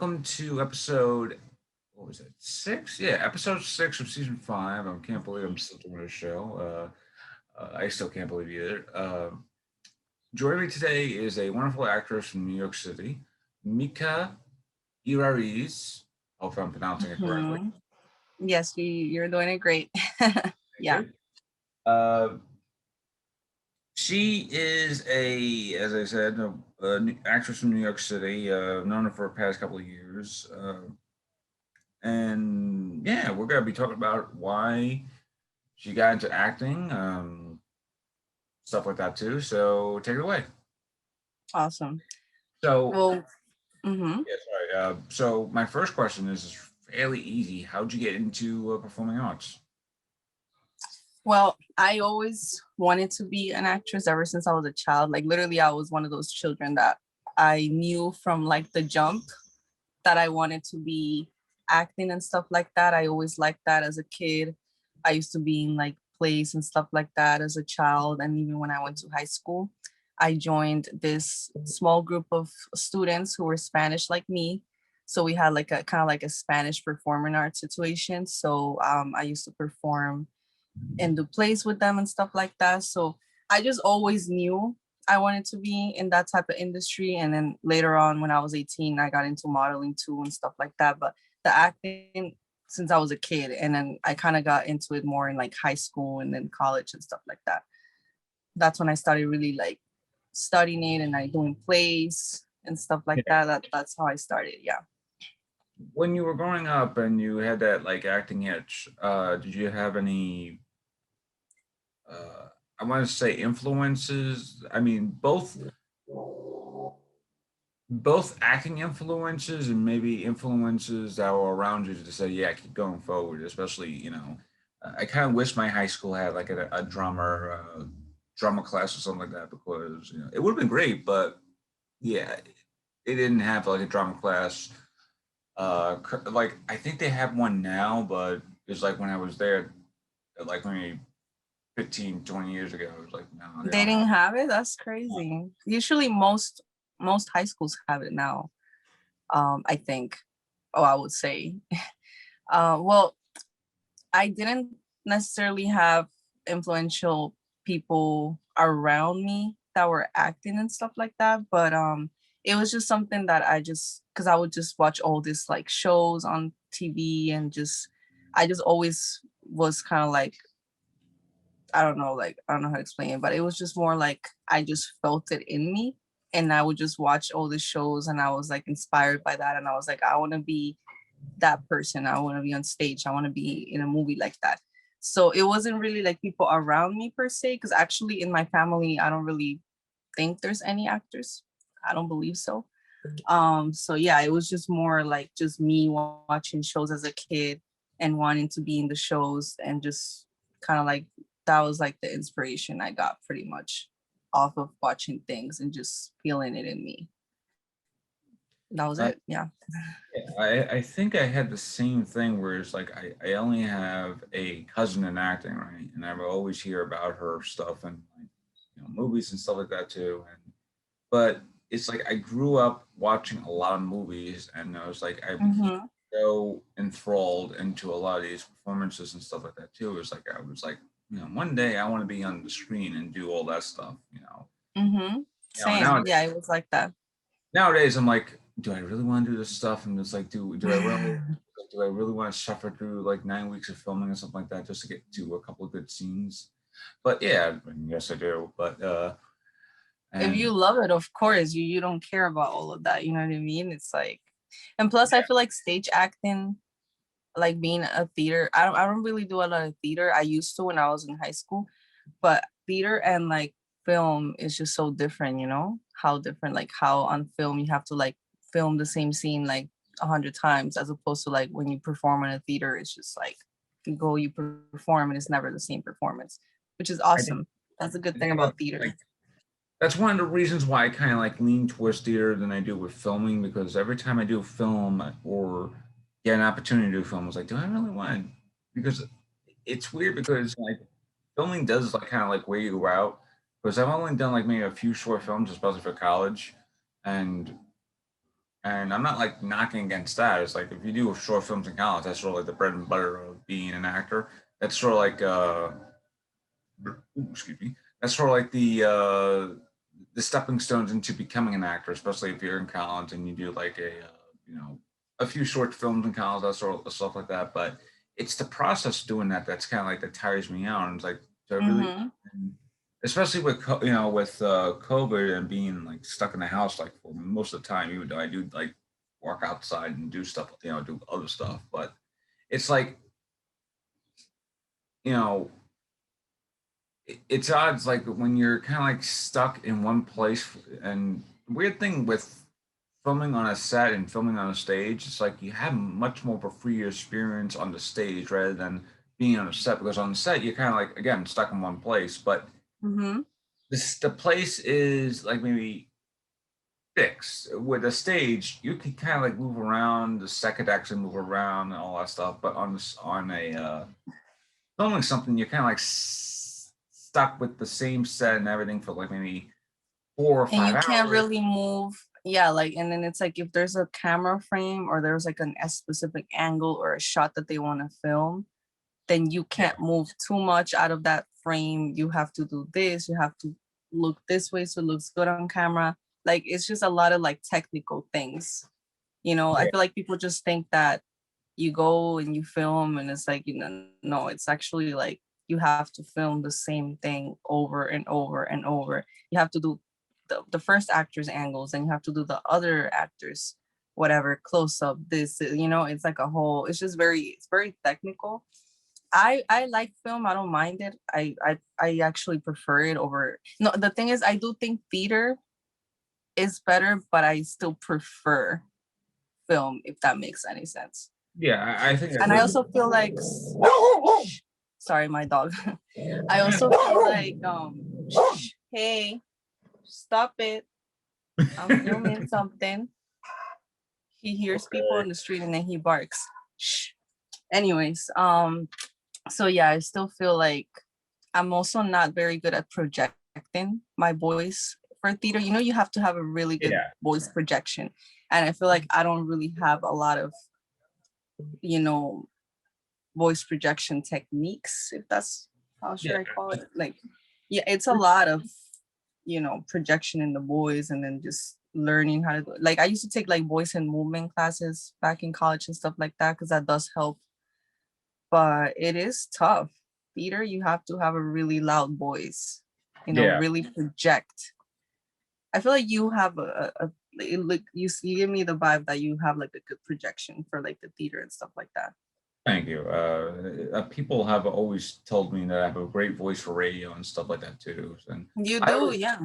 welcome to episode, what was it, 6? Yeah, episode 6 of season 5. I can't believe I'm still doing a show. I still can't believe either. Joining me today is a wonderful actress from New York City, Mykra Irais. Hope I'm pronouncing it correctly. Yes, you're doing it great. Yeah. Thank you. She is as I said, a actress from New York City. Known her for the past couple of years. And yeah, we're gonna be talking about why she got into acting, stuff like that too. So take it away. Awesome. So Well, hmm yeah, sorry. So my first question is fairly easy. How'd you get into performing arts? well, I always wanted to be an actress ever since I was a child. Like literally, I was one of those children that I knew from like the jump that I wanted to be acting and stuff like that. I always liked that as a kid. I used to be in like plays and stuff like that as a child. And even when I went to high school, I joined this small group of students who were Spanish like me. So we had like a kind of like a Spanish performing arts situation. So I used to perform and do plays with them and stuff like that. So I just always knew I wanted to be in that type of industry. And then later on, when I was 18, I got into modeling too and stuff like that. But the acting since I was a kid, and then I kind of got into it more in like high school and then college and stuff like that. That's when I started really like studying it and like doing plays and stuff like Yeah. that. That's how I started. Yeah. When you were growing up and you had that like acting itch, did you have any I want to say influences? I mean, both acting influences and maybe influences that were around you to say, yeah, keep going forward. Especially, I kind of wish my high school had like a drama class or something like that because it would have been great, but yeah, it didn't have like a drama class. Like I think they have one now, but it's like when I was there, like maybe 15, 20 years ago, it was like no, they They don't have. didn't have it. That's crazy. Usually most high schools have it now. I think. Oh, I would say. Well, I didn't necessarily have influential people around me that were acting and stuff like that, but it was just something that I just because I would just watch all this like shows on TV and just I just always was kind of like I don't know how to explain it, but it was just more like I just felt it in me and I would just watch all the shows and I was like inspired by that and I was like I want to be that person. I want to be on stage. I want to be in a movie like that. So it wasn't really like people around me per se, because actually in my family, I don't really think there's any actors. I don't believe so. So yeah, it was just more like just me watching shows as a kid and wanting to be in the shows and just kind of like that was like the inspiration I got pretty much off of watching things and just feeling it in me. That was Uh, it. Yeah. yeah, I think I had the same thing where it's like I only have a cousin in acting, right? And I will always hear about her stuff and like movies and stuff like that too. And but it's like I grew up watching a lot of movies, and I was like I became Mm-hmm. so enthralled into a lot of these performances and stuff like that too. It was like I was like, one day I want to be on the screen and do all that stuff. Mm-hmm. Now Same. Yeah, it was like that. nowadays I'm like, do I really want to do this stuff? And it's like, do I really want to suffer through like 9 weeks of filming or something like that just to get to a couple of good scenes? But yeah, I mean, yes I do. But If and you love it, of course, you don't care about all of that. You know what I mean? It's like, and plus, I feel like stage acting, like being a theater. I don't really do a lot of theater. I used to when I was in high school, but theater and like film is just so different. You know how different, like how on film you have to like film the same scene like 100 times, as opposed to like when you perform in a theater, it's just like you go, you perform, and it's never the same performance, which is I think awesome. That's a good I thing think about about theater. like that's one of the reasons why I kind of like lean towards theater than I do with filming because every time I do film or get an opportunity to do film, I was like, do I really want to? Because it's weird because like filming does like kind of like weigh you out because I've only done like maybe a few short films, especially for college, and And I'm not like knocking against that. It's like if you do short films in college, that's sort of like the bread and butter of being an actor. That's sort of like excuse me. That's sort of like the stepping stones into becoming an actor, especially if you're in college and you do like you know a few short films in college, that sort of stuff like that. But it's the process doing that that's kind of like that tires me out. And it's like to really, Mm-hmm. and especially with with COVID and being like stuck in the house like for most of the time, even though I do like walk outside and do stuff, do other stuff, but it's like you know it's odds like when you're kind of like stuck in one place. And weird thing with filming on a set and filming on a stage, it's like you have much more of a free experience on the stage rather than being on a set, because on the set you're kind of like again stuck in one place. But Mm-hmm. the place is like maybe fixed. With a stage you can kind of like move around, the set could actually move around and all that stuff. But on this on a filming something, you're kind of like stuck with the same set and everything for like maybe four or And five you can't hours. really move. Yeah, like, and then it's like if there's a camera frame or there's like a specific angle or a shot that they want to film, then you Yeah, can't move too much out of that frame. You have to do this, you have to look this way so it looks good on camera. Like it's just a lot of like technical things. I yeah, feel like people just think that you go and you film and it's like, no, it's actually like you have to film the same thing over and over and over. You have to do the first actor's angles and you have to do the other actors, whatever, close up, this, it's like a whole, it's very technical. I like film. I don't mind it. I actually prefer it over. No, the thing is, I do think theater is better, but I still prefer film, if that makes any sense. yeah. I think And I also feel like, sorry, my dog. I also feel like, hey, stop it. I'm filming something. He hears people okay. on the street and then he barks. Shh. Anyways, so yeah, I still feel like I'm also not very good at projecting my voice for theater. You have to have a really good Yeah, voice projection. And I feel like I don't really have a lot of, you know, voice projection techniques, if that's how yeah. should I call it. Like, yeah, it's a lot of, projection in the voice and then just learning how to do it. Like I used to take like voice and movement classes back in college and stuff like that because that does help, but it is tough. Theater, you have to have a really loud voice, Yeah. really project. I feel like you have like you give me the vibe that you have like a good projection for like the theater and stuff like that. Thank you. People have always told me that I have a great voice for radio and stuff like that too. And You I do, always, yeah.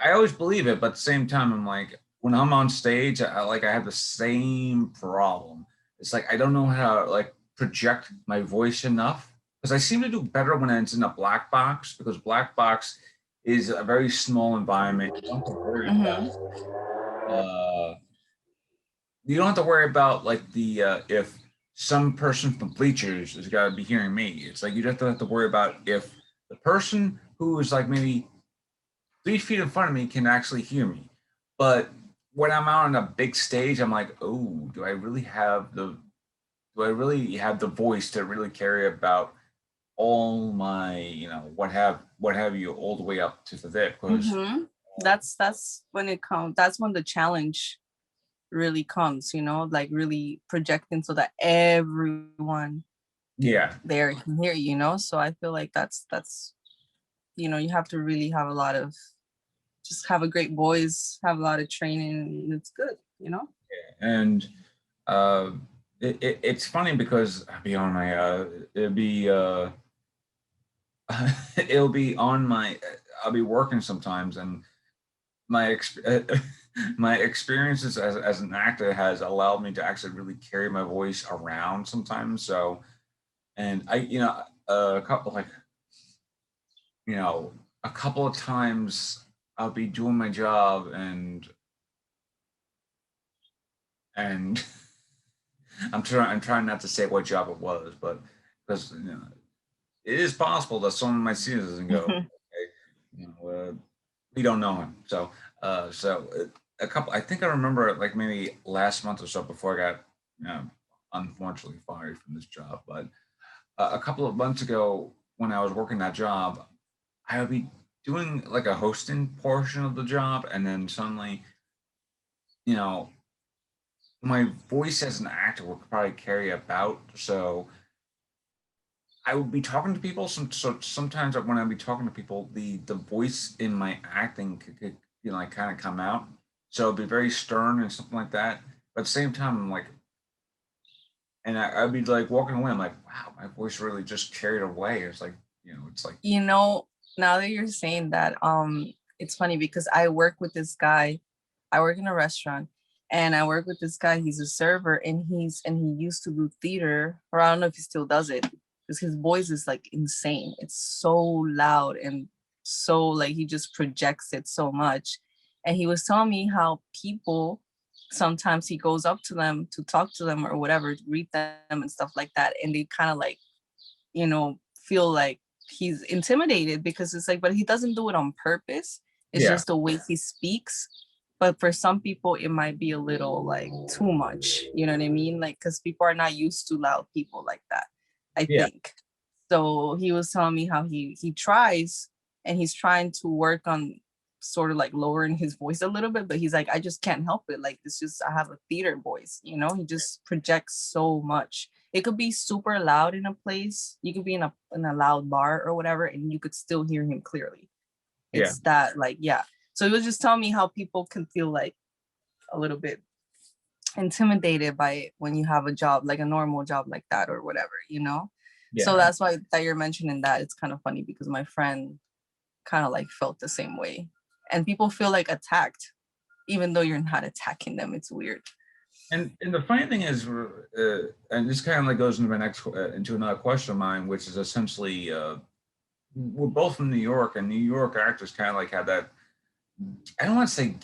I always believe it, but at the same time, I'm like, when I'm on stage, I have the same problem. It's like I don't know how to like project my voice enough, because I seem to do better when it's in a black box, because black box is a very small environment. Hmm. Uh, you don't have to worry about like the if some person from bleachers is got to be hearing me. It's like you don't have to worry about if the person who is like maybe 3 feet in front of me can actually hear me. But when I'm out on a big stage, I'm like, oh, do I really have the voice to really carry about all my, what have you, all the way up to the VIP? Because Hmm. That's when it comes. That's when the challenge really comes. Like really projecting so that everyone yeah, there can hear you. So I feel like that's you have to really have a lot of just have a great voice, have a lot of training, and it's good. and uh, it's funny because I'll be on my it'll be it'll be on my I'll be working sometimes, and my my experiences as an actor has allowed me to actually really carry my voice around sometimes. So, and a couple like you know a couple of times I'll be doing my job, and I'm trying not to say what job it was, but because it is possible that someone might see this and go, okay, we don't know him. So a couple, I think I remember like maybe last month or so before I got, you know, unfortunately fired from this job, but a couple of months ago when I was working that job, I would be doing like a hosting portion of the job, and then suddenly, you know, my voice as an actor would probably carry about. So I would be talking to people. So sometimes when I'd be talking to people, the voice in my acting could you know, like kind of come out. So it'd be very stern and something like that. But at the same time, I'm like, and I'd be like walking away. I'm like, wow, my voice really just carried away. It's like, you know, it's like, You know, now that you're saying that, it's funny because I work with this guy. I work in a restaurant and I work with this guy. He's a server and he used to do theater, or I don't know if he still does it, because his voice is like insane. It's so loud and so like he just projects it so much. And he was telling me how people sometimes he goes up to them to talk to them or whatever, to greet them and stuff like that. And they kind of like, feel like he's intimidated because it's like, but he doesn't do it on purpose. It's yeah, just the way he speaks. But for some people, it might be a little like too much. You know what I mean? Like, because people are not used to loud people like that, I yeah, think. So he was telling me how he tries and he's trying to work on sort of like lowering his voice a little bit, but he's like, I just can't help it. Like, it's just, I have a theater voice, he just projects so much. It could be super loud in a place. You could be in a loud bar or whatever, and you could still hear him clearly. yeah, It's that like, yeah. So he was just telling me how people can feel like a little bit intimidated by it when you have a job, like a normal job like that or whatever. So yeah. that's why that you're mentioning that. It's kind of funny because my friend kind of like felt the same way. And people feel like attacked, even though you're not attacking them. It's weird. And the funny thing is, and this kind of like goes into my next into another question of mine, which is essentially, we're both from New York, and New York actors kind of like have that. I don't want to say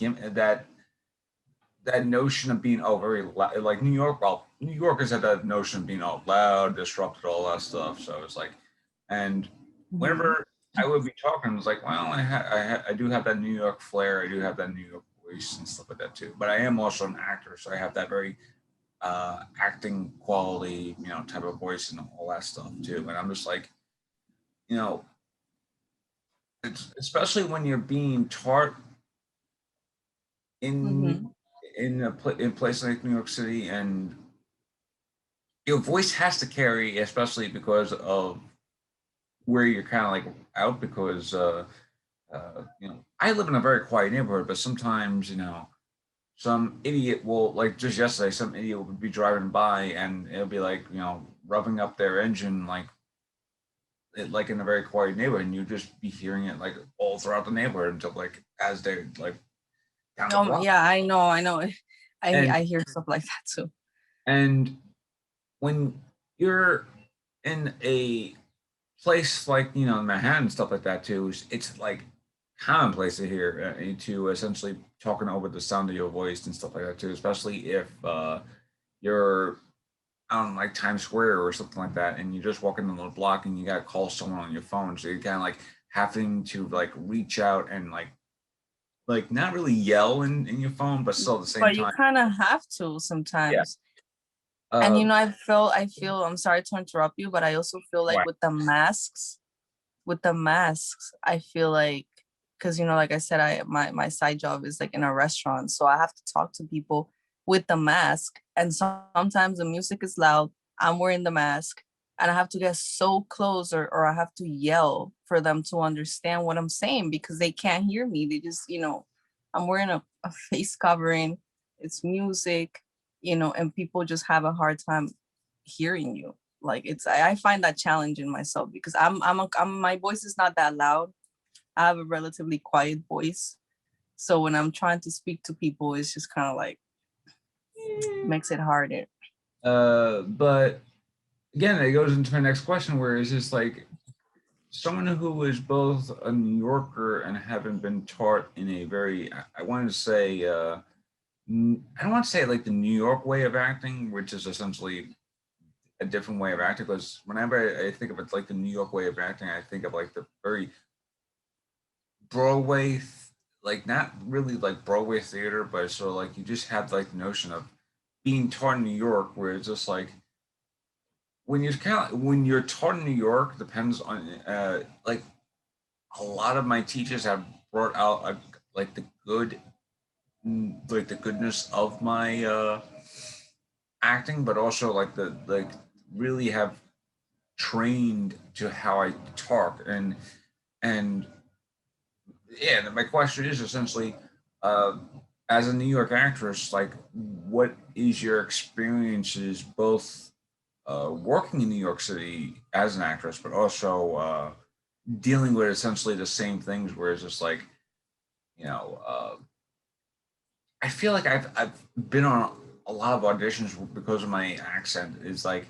that notion of being very loud, like New York. Well, New Yorkers have that notion of being all loud, disrupted, all that stuff. So it's like, and Mhm. whenever I would be talking, it's like, well, I do have that New York flair, I do have that New York voice and stuff like that too. But I am also an actor, so I have that very acting quality, you know, type of voice and all that stuff too. And I'm just like, you know, it's especially when you're being taught in Mhm. in places like New York City, and your voice has to carry, especially because of where you're kind of like out. Because you know, I live in a very quiet neighborhood, but sometimes, you know, some idiot will, like just yesterday, some idiot would be driving by and it'll be like, you know, revving up their engine like like in a very quiet neighborhood, and you just be hearing it like all throughout the neighborhood until like as they're like down the block. Yeah, I know. I And I hear stuff like that too. and when you're in a place like, you know, Manhattan and stuff like that too, it's like commonplace to hear to essentially talking over the sound of your voice and stuff like that too, especially if you're on like Times Square or something like that, and you're just walking on the block and you got to call someone on your phone, so you're kind of like having to like reach out and like not really yell in your phone, but still at the same But you time. kind of have to Yeah. sometimes. And Uh, I feel, I'm sorry to interrupt you, but I also feel like why? with the masks, I feel like, because like I said, my side job is like in a restaurant, so I have to talk to people with the mask, and sometimes the music is loud. I'm wearing the mask, and I have to get so close, or I have to yell for them to understand what I'm saying because they can't hear me. They just, I'm wearing a face covering. It's music, and people just have a hard time hearing you. Like I find that challenging myself because my voice is not that loud. I have a relatively quiet voice. So when I'm trying to speak to people, it's just kind of like makes it harder. But again, it goes into my next question, where it's just like someone who is both a New Yorker and having been taught in a very, I wanted to say, I don't want to say like the New York way of acting, which is essentially a different way of acting. Because whenever I think of it like the New York way of acting, I think of like the very Broadway, like not really like Broadway theater, but so like you just had like the notion of being taught in New York, where it's just like when you're taught in New York, depends on like a lot of my teachers have brought out like the good like the goodness of my acting, but also like the like really have trained to how I talk and yeah. My question is essentially, uh, as a New York actress, like what is your experiences both working in New York City as an actress, but also dealing with essentially the same things, where it's just like you know. I feel like I've been on a lot of auditions because of my accent. Is like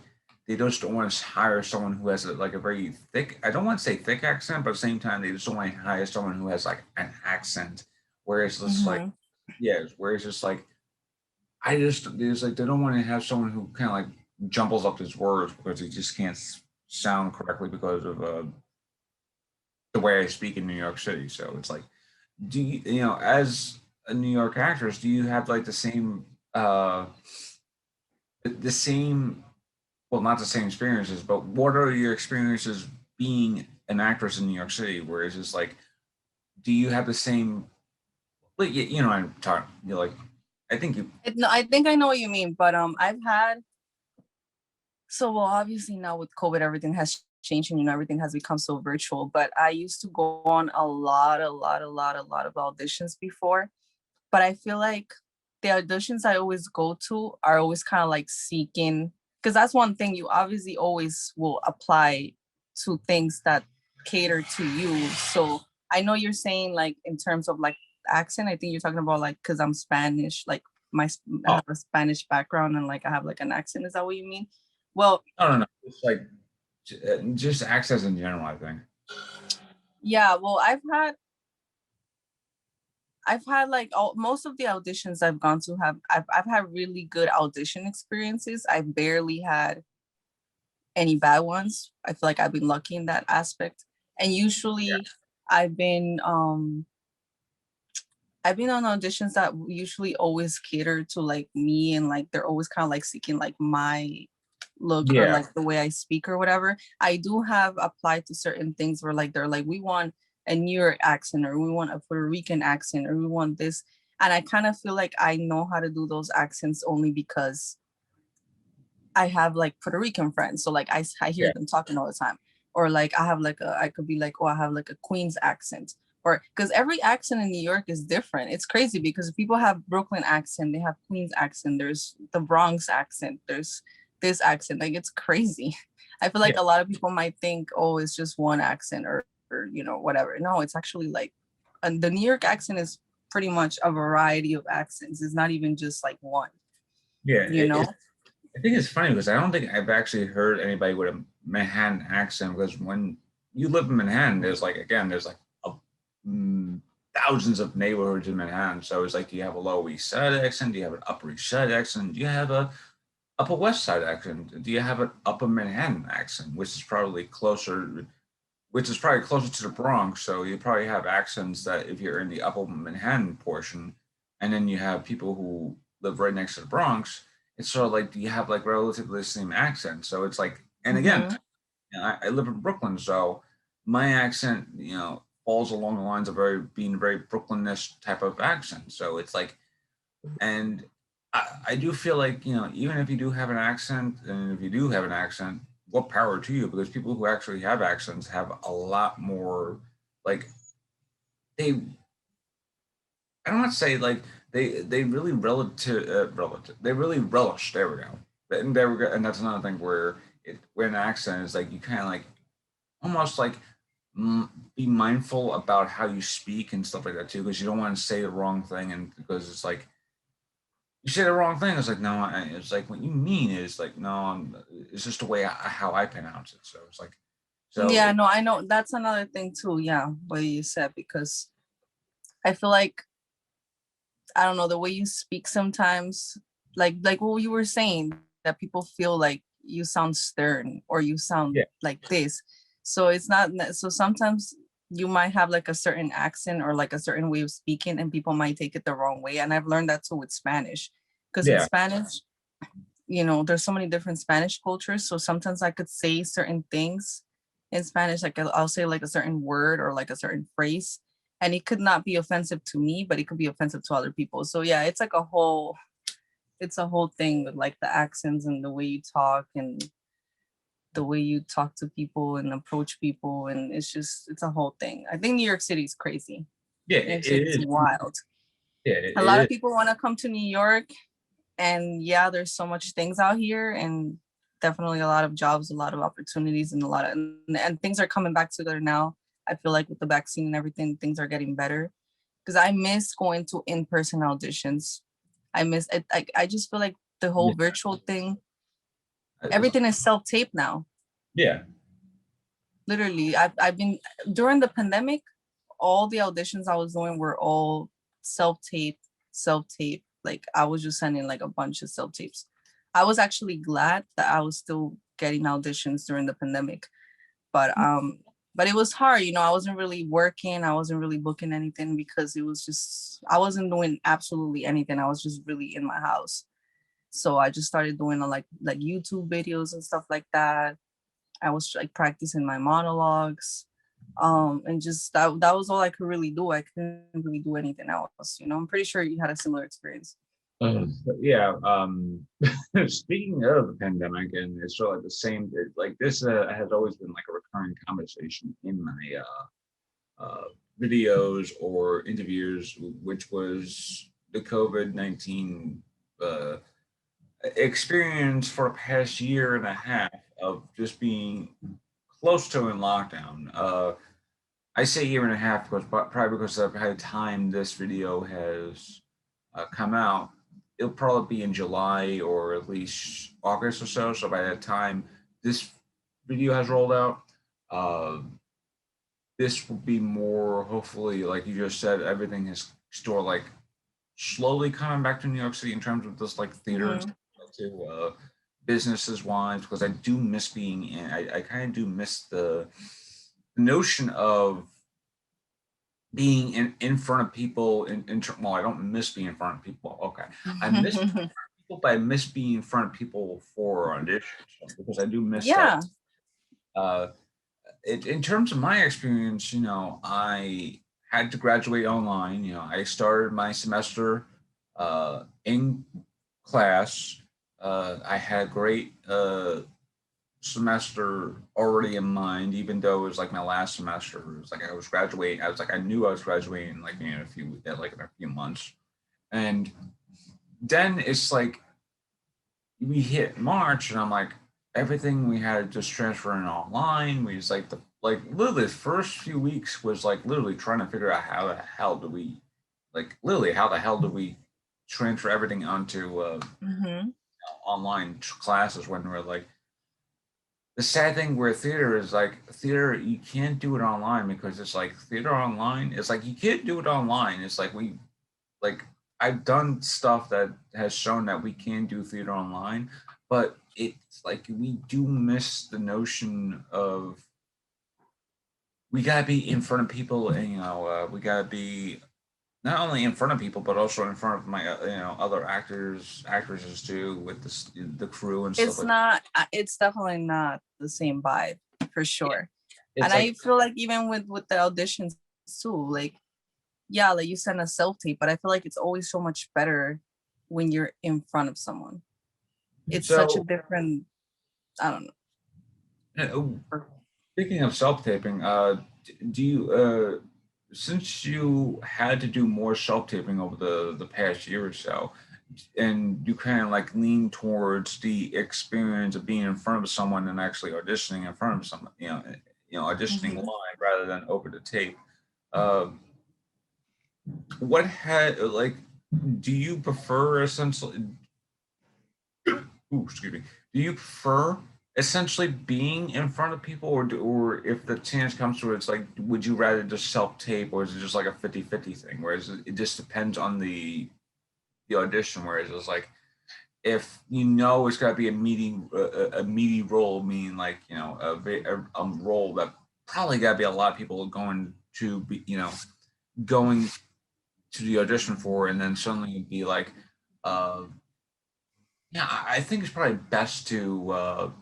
they just don't want to hire someone who has like a very thick. I don't want to say thick accent, but at the same time they just don't want to hire someone who has like an accent. Whereas it's like Mhm. yeah, whereas it's like I just it's like they don't want to have someone who kind of like jumbles up his words because he just can't sound correctly because of the way I speak in New York City. So it's like do you as a New York actress, do you have like the same well not the same experiences, but what are your experiences being an actress in New York City? Where it's just like, do you have the same like I'm talking like I think you No, I think I know what you mean, but I've had so well obviously now with COVID everything has changed and everything has become so virtual. But I used to go on a lot of auditions before. But I feel like the auditions I always go to are always kind of like seeking, because that's one thing you obviously always will apply to things that cater to you. So I know you're saying like in terms of like accent, I think you're talking about like because I'm Spanish, like I oh have a Spanish background and like I have like an accent. Is that what you mean? Well, no it's like just access in general. I think yeah. Well, I've had like most of the auditions I've gone to have I've had really good audition experiences. I barely had any bad ones. I feel like I've been lucky in that aspect. And yeah usually I've been um I've been on auditions that usually always cater to like me and like they're always kind of like seeking like my look or yeah like the way I speak or whatever. I do have applied to certain things where like they're like we want a New York accent or we want a Puerto Rican accent or we want this. And I kind of feel like I know how to do those accents only because I have like Puerto Rican friends. So like I hear yeah them talking all the time. Or like I have like I could be like, oh, I have like a Queens accent. Or because every accent in New York is different. It's crazy because people have Brooklyn accent, they have Queens accent, there's the Bronx accent, there's this accent. Like it's crazy. I feel like yeah a lot of people might think, oh, it's just one accent or whatever. No, it's actually like and the New York accent is pretty much a variety of accents. It's not even just like one, yeah you know? I think it's funny because I don't think I've actually heard anybody with a Manhattan accent. Because when you live in Manhattan, there's like again, there's like mm, thousands of neighborhoods in Manhattan. So it's like, do you have a Lower East Side accent? Do you have an Upper East Side accent? Do you have a Upper West Side accent? Do you have an Upper Manhattan accent, which is probably closer to the Bronx? So you probably have accents that if you're in the Upper Manhattan portion, and then you have people who live right next to the Bronx. It's sort of like you have like relatively the same accent. So it's like, and again, Mm-hmm. I live in Brooklyn, so my accent, falls along the lines of being a very Brooklynish type of accent. So it's like, and I do feel like, even if you do have an accent, and if you do have an accent, what power to you? Because people who actually have accents have a lot more, like, they, I don't want to say like, they really they really relish. There we go. And there we go. And that's another thing where where an accent is like, you kind of like, almost like be mindful about how you speak and stuff like that too, because you don't want to say the wrong thing, and because it's like you say the wrong thing. It's like no, it's like what you mean is like no, it's just the way how I pronounce it. So it's like so Yeah, it, no, I know that's another thing too. Yeah, what you said, because I feel like I don't know the way you speak sometimes, like what you were saying, that people feel like you sound stern or you sound yeah like this. So it's not so sometimes you might have like a certain accent or like a certain way of speaking, and people might take it the wrong way. And I've learned that too with Spanish, because in Yeah. Spanish, there's so many different Spanish cultures. So sometimes I could say certain things in Spanish, like I'll say like a certain word or like a certain phrase, and it could not be offensive to me, but it could be offensive to other people. So yeah, it's a whole thing with like the accents and the way you talk and the way you talk to people and approach people. And it's a whole thing. I think New York City is crazy. Yeah, New York it City is is. wild. Yeah, A it lot is. of people want to come to New York, and yeah, there's so much things out here, and definitely a lot of jobs, a lot of opportunities, and and things are coming back together now. I feel like with the vaccine and everything, things are getting better, because I miss going to in-person auditions. I just feel like the whole Yeah. virtual thing, It's- everything is self-tape now. yeah. Literally, I've been, during the pandemic, all the auditions I was doing were all self-tape, self-tape. Like I was just sending like a bunch of self-tapes. I was actually glad that I was still getting auditions during the pandemic. But it was hard, I wasn't really working, I wasn't really booking anything, because it was just, I wasn't doing absolutely anything. I was just really in my house. So I just started doing like YouTube videos and stuff like that. I was like practicing my monologues. And just that was all I could really do. I couldn't really do anything else. I'm pretty sure you had a similar experience. Yeah. Speaking of the pandemic, and it's sort of like the same, like this has always been like a recurring conversation in my videos or interviews, which was the COVID-19 uh, experience for the past year and a half of just being close to in lockdown. I say year and a half because probably because of how time this video has come out, it'll probably be in July or at least August or so. So by that time this video has rolled out, uh, this will be more hopefully, like you just said, everything is still like slowly coming back to New York City in terms of this like theater and Mm-hmm. stuff like to businesses wise, because I do miss being in. I kind of do miss the notion of being in front of people well, I don't miss being in front of people. Okay. I miss people, but I miss being in front of people for auditions because I do miss that. Yeah. Uh, in terms of my experience, I had to graduate online. I started my semester in class. I had a great semester already in mind, even though it was like my last semester. It was like I was graduating. I was like I knew I was graduating like in a few months, and then it's like we hit March, and I'm like everything we had just transferring online. We just like literally the first few weeks was like literally trying to figure out how the hell do we literally how the hell do we transfer everything onto Mm-hmm. online classes when we're like the sad thing where theater is like theater you can't do it online because it's like theater online it's like you can't do it online. It's like like I've done stuff that has shown that we can do theater online, but it's like we do miss the notion of we gotta be in front of people, and we gotta be not only in front of people but also in front of my other actresses too with the crew and stuff It's like not, it's definitely not the same vibe, for that. sure. And It's I like feel like even with the auditions too, like, yeah, like you send a self-tape, but I feel like it's always so much better when you're in front of someone. It's such a so. different, I don't uh, know. Speaking of self-taping, do you since you had to do more self-taping over the past year or so, and you kind of like lean towards the experience of being in front of someone and actually auditioning in front of someone, auditioning Mhm. live rather than over the tape. Uh, what had like, do you prefer essentially? Ooh, excuse me. Do you prefer essentially being in front of people, or if the chance comes to it, it's like, would you rather just self tape, or is it just like a 50-50 thing? Whereas it just depends on the audition. Whereas it's like, if it's got to be a meaty role, meaning like a role that probably got to be a lot of people going to be, going to the audition for, and then suddenly it'd be like, uh, yeah, I think it's probably best to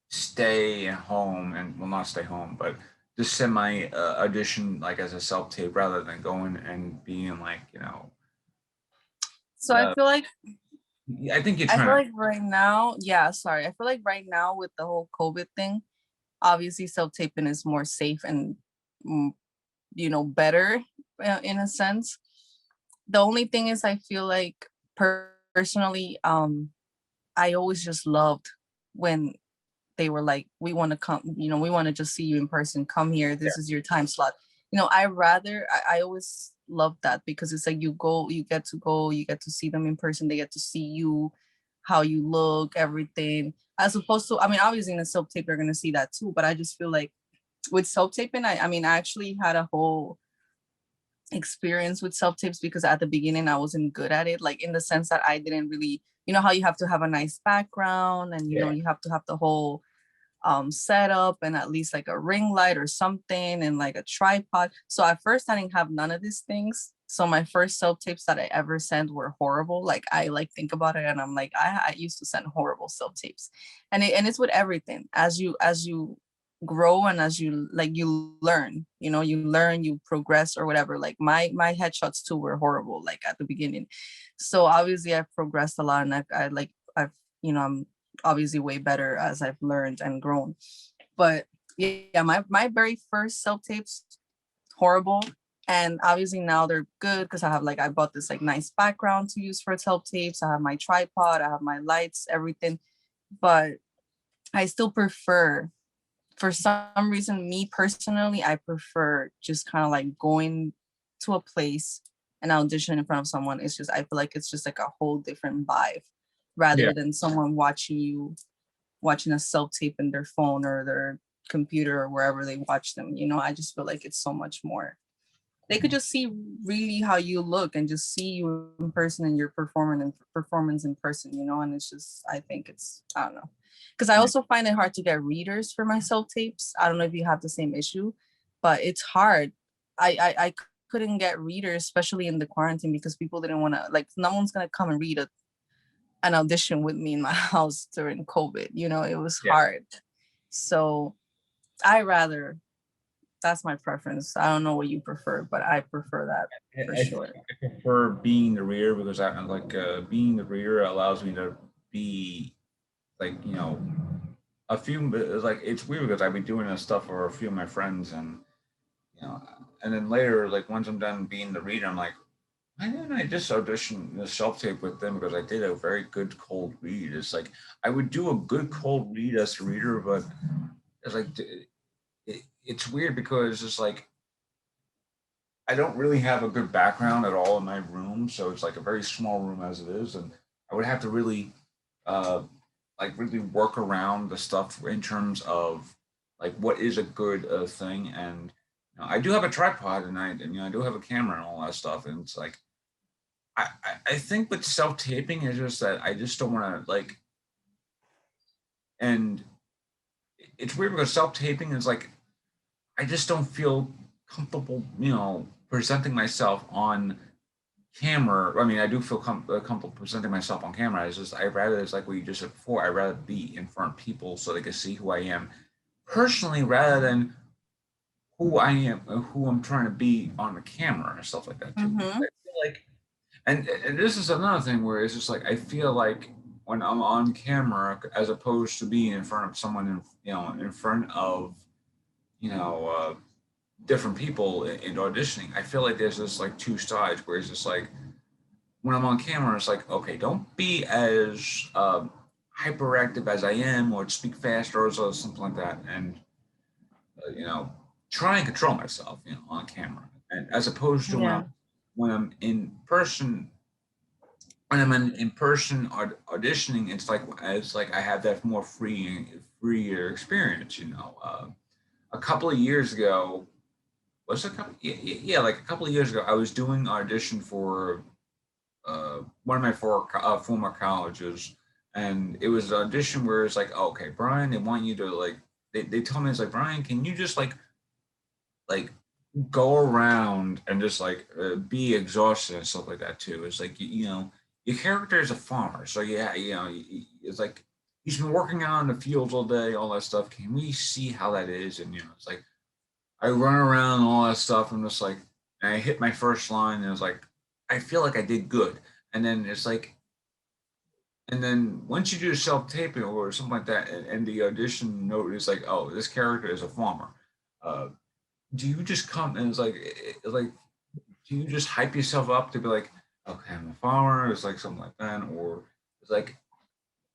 stay at home and, well, not stay home, but just send my audition like as a self tape rather than going and being like, So uh, I think you're I feel trying to, like right now, yeah, sorry. I feel like right now with the whole COVID thing, obviously self-taping is more safe and mm, better in a sense. The only thing is I feel like personally, I always just loved when they were like, we want to come, we want to just see you in person, come here, yeah, this is your time slot. I always love that because it's like you get to go, you get to see them in person, they get to see you, how you look, everything. As opposed to, I mean, obviously in the self tape, they're going to see that too, but I just feel like with self taping, I mean, I actually had a whole experience with self tapes because at the beginning I wasn't good at it, like in the sense that I didn't really, how you have to have a nice background and yeah, you have to have the whole setup and at least like a ring light or something and like a tripod. So at first I didn't have none of these things. So my first self tapes that I ever sent were horrible. Like I like think about it and I'm like, I used to send horrible self tapes. And it's with everything. As you grow and as you learn, you learn, you progress or whatever. Like my headshots too were horrible, like at the beginning. So obviously I've progressed a lot and I'm obviously way better as I've learned and grown. But yeah, my very first self tapes, horrible. And obviously now they're good because I bought this like nice background to use for self tapes. I have my tripod, I have my lights, everything. But I still prefer, for some reason, me personally, I prefer just kind of like going to a place and audition in front of someone. It's just, I feel like it's just like a whole different vibe yeah. rather than someone watching a self tape in their phone or their computer or wherever they watch them. I just feel like it's so much more. They could just see really how you look and just see you in person and your performance in person, and it's just, I think it's, I don't know. Because I also find it hard to get readers for my self tapes. I don't know if you have the same issue, but it's hard. I couldn't get readers, especially in the quarantine, because people didn't want to, like, no one's gonna come and read an audition with me in my house during COVID. It was Yeah. hard. So I rather, that's my preference. I don't know what you prefer, but I prefer that for I think sure. I prefer being the reader because I like being the reader allows me to be like, a few, it's like, it's weird because I've been doing this stuff for a few of my friends, and you know and then later, like once I'm done being the reader, I'm like, why didn't I just audition the self tape with them, because I did a very good cold read. It's like I would do a good cold read as a reader, but it's like it's weird because it's like I don't really have a good background at all in my room, so it's like a very small room as it is, and I would have to really, uh, really work around the stuff in terms of like what is a good thing. And I do have a tripod, and I do have a camera and all that stuff, and it's like I think with self taping is just that I just don't want to like, and it's weird because self taping is like I just don't feel comfortable, presenting myself on camera. I mean, I do feel comfortable presenting myself on camera. It's just I rather, it's like what you just said before. I rather be in front of people so they can see who I am personally, rather than who I am, who I'm trying to be on the camera and stuff like that too. Mm-hmm. I feel like, and this is another thing where it's just like I feel like when I'm on camera, as opposed to being in front of someone, in front of you know different people in auditioning, I feel like there's this like two sides where it's just like when I'm on camera, it's like, okay, don't be as hyperactive as I am, or speak faster, or something like that, and you know, try and control myself, on camera, and as opposed to Yeah. when I'm in person. When I'm in person auditioning, it's like I have that more freer experience. A couple of years ago, was it a couple? Yeah, like a couple of years ago, I was doing audition for one of my former colleges, and it was an audition where it's like, oh, okay, Brian, they want you to like they tell me, it's like, Brian, can you just like go around and just like be exhausted and stuff like that too. It's like you know your character is a farmer, so yeah, you know it's like he's been working out in the fields all day, all that stuff. Can we see how that is? And you know, it's like I run around and all that stuff. And just like and I hit my first line, and it's like I feel like I did good. And then it's like, and then once you do self taping or something like that, and the audition note is like, oh, this character is a farmer. Uh, do you just come and it's like do you just hype yourself up to be like, okay, I'm a farmer, it's like something like that, or it's like,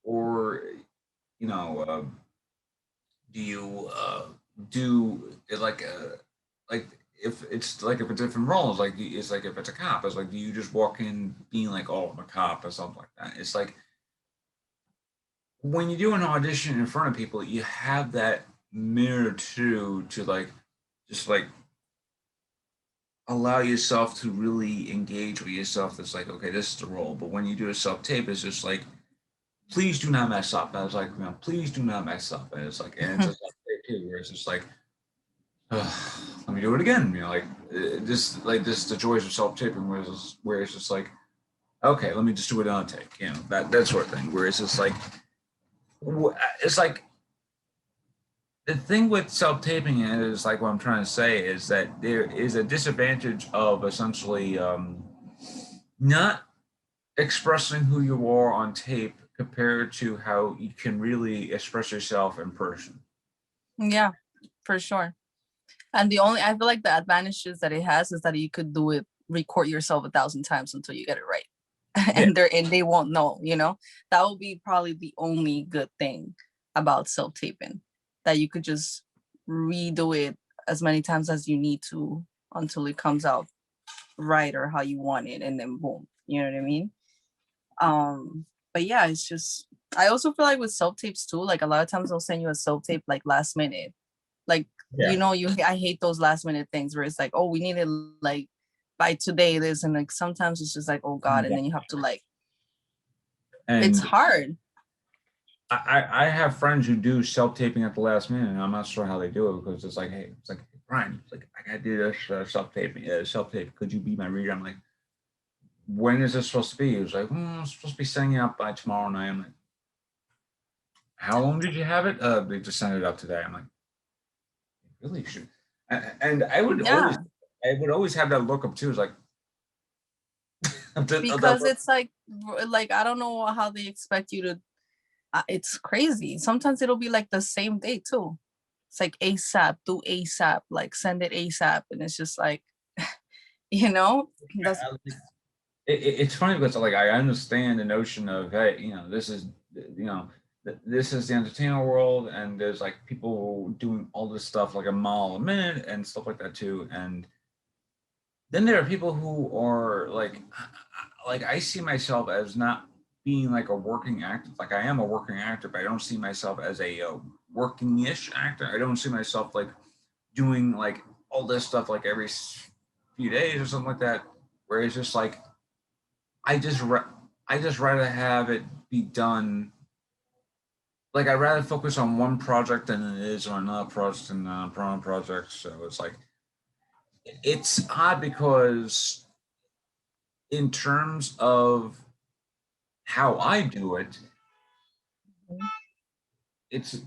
or you know, do you do it like if it's different roles, like it's like if it's a cop, it's like do you just walk in being like, oh, I'm a cop or something like that? It's like when you do an audition in front of people, you have that minute or two to like just like allow yourself to really engage with yourself. That's like, okay, this is the role. But when you do a self tape, it's just like, please do not mess up. And I was like, you know, please do not mess up. And it's like, and it's a self tape too, where it's just like, let me do it again. You know, like this, the joys of self taping, where it's just like, okay, let me just do it on take. You know, that sort of thing. Where it's just like, it's like the thing with self taping is like what I'm trying to say is that there is a disadvantage of essentially not expressing who you are on tape compared to how you can really express yourself in person. Yeah, for sure. And the only, I feel like the advantages that it has is that you could do it, record yourself 1,000 times until you get it right. Yeah. And they won't know, you know, that will be probably the only good thing about self-taping, that you could just redo it as many times as you need to until it comes out right or how you want it, and then boom, you know what I mean? But yeah, it's just, I also feel like with self-tapes too, like a lot of times they'll send you a self-tape like last minute, like, you Yeah. know, I hate those last minute things where it's like, oh, we need it like by today this, and like sometimes it's just like, oh god, and Yeah. then you have to like, it's And hard. I have friends who do self taping at the last minute, and I'm not sure how they do it because it's like, hey, it's like, Brian, it's like I gotta do this self tape. Could you be my reader? I'm like, when is this supposed to be? He was like, I'm supposed to be sending it out by tomorrow night. I'm like, how long did you have it? They just sent it out today. I'm like, really should. And Yeah, I would always have that look up too. It's like, because it's like I don't know how they expect you to, it's crazy. Sometimes it'll be like the same day too. It's like ASAP, do ASAP, like send it ASAP, and it's just like, you know, that's it's funny because like I understand the notion of, hey, you know, this is, you know, this is the entertainment world, and there's like people doing all this stuff like a mile a minute and stuff like that too. And then there are people who are like I see myself as not being like a working actor. Like I am a working actor, but I don't see myself as a working-ish actor. I don't see myself like doing like all this stuff like every few days or something like that. Where it's just like I just I just rather have it be done. Like I'd rather focus on one project than it is on another project and another project. So it's like it's odd because in terms of how I do it, it's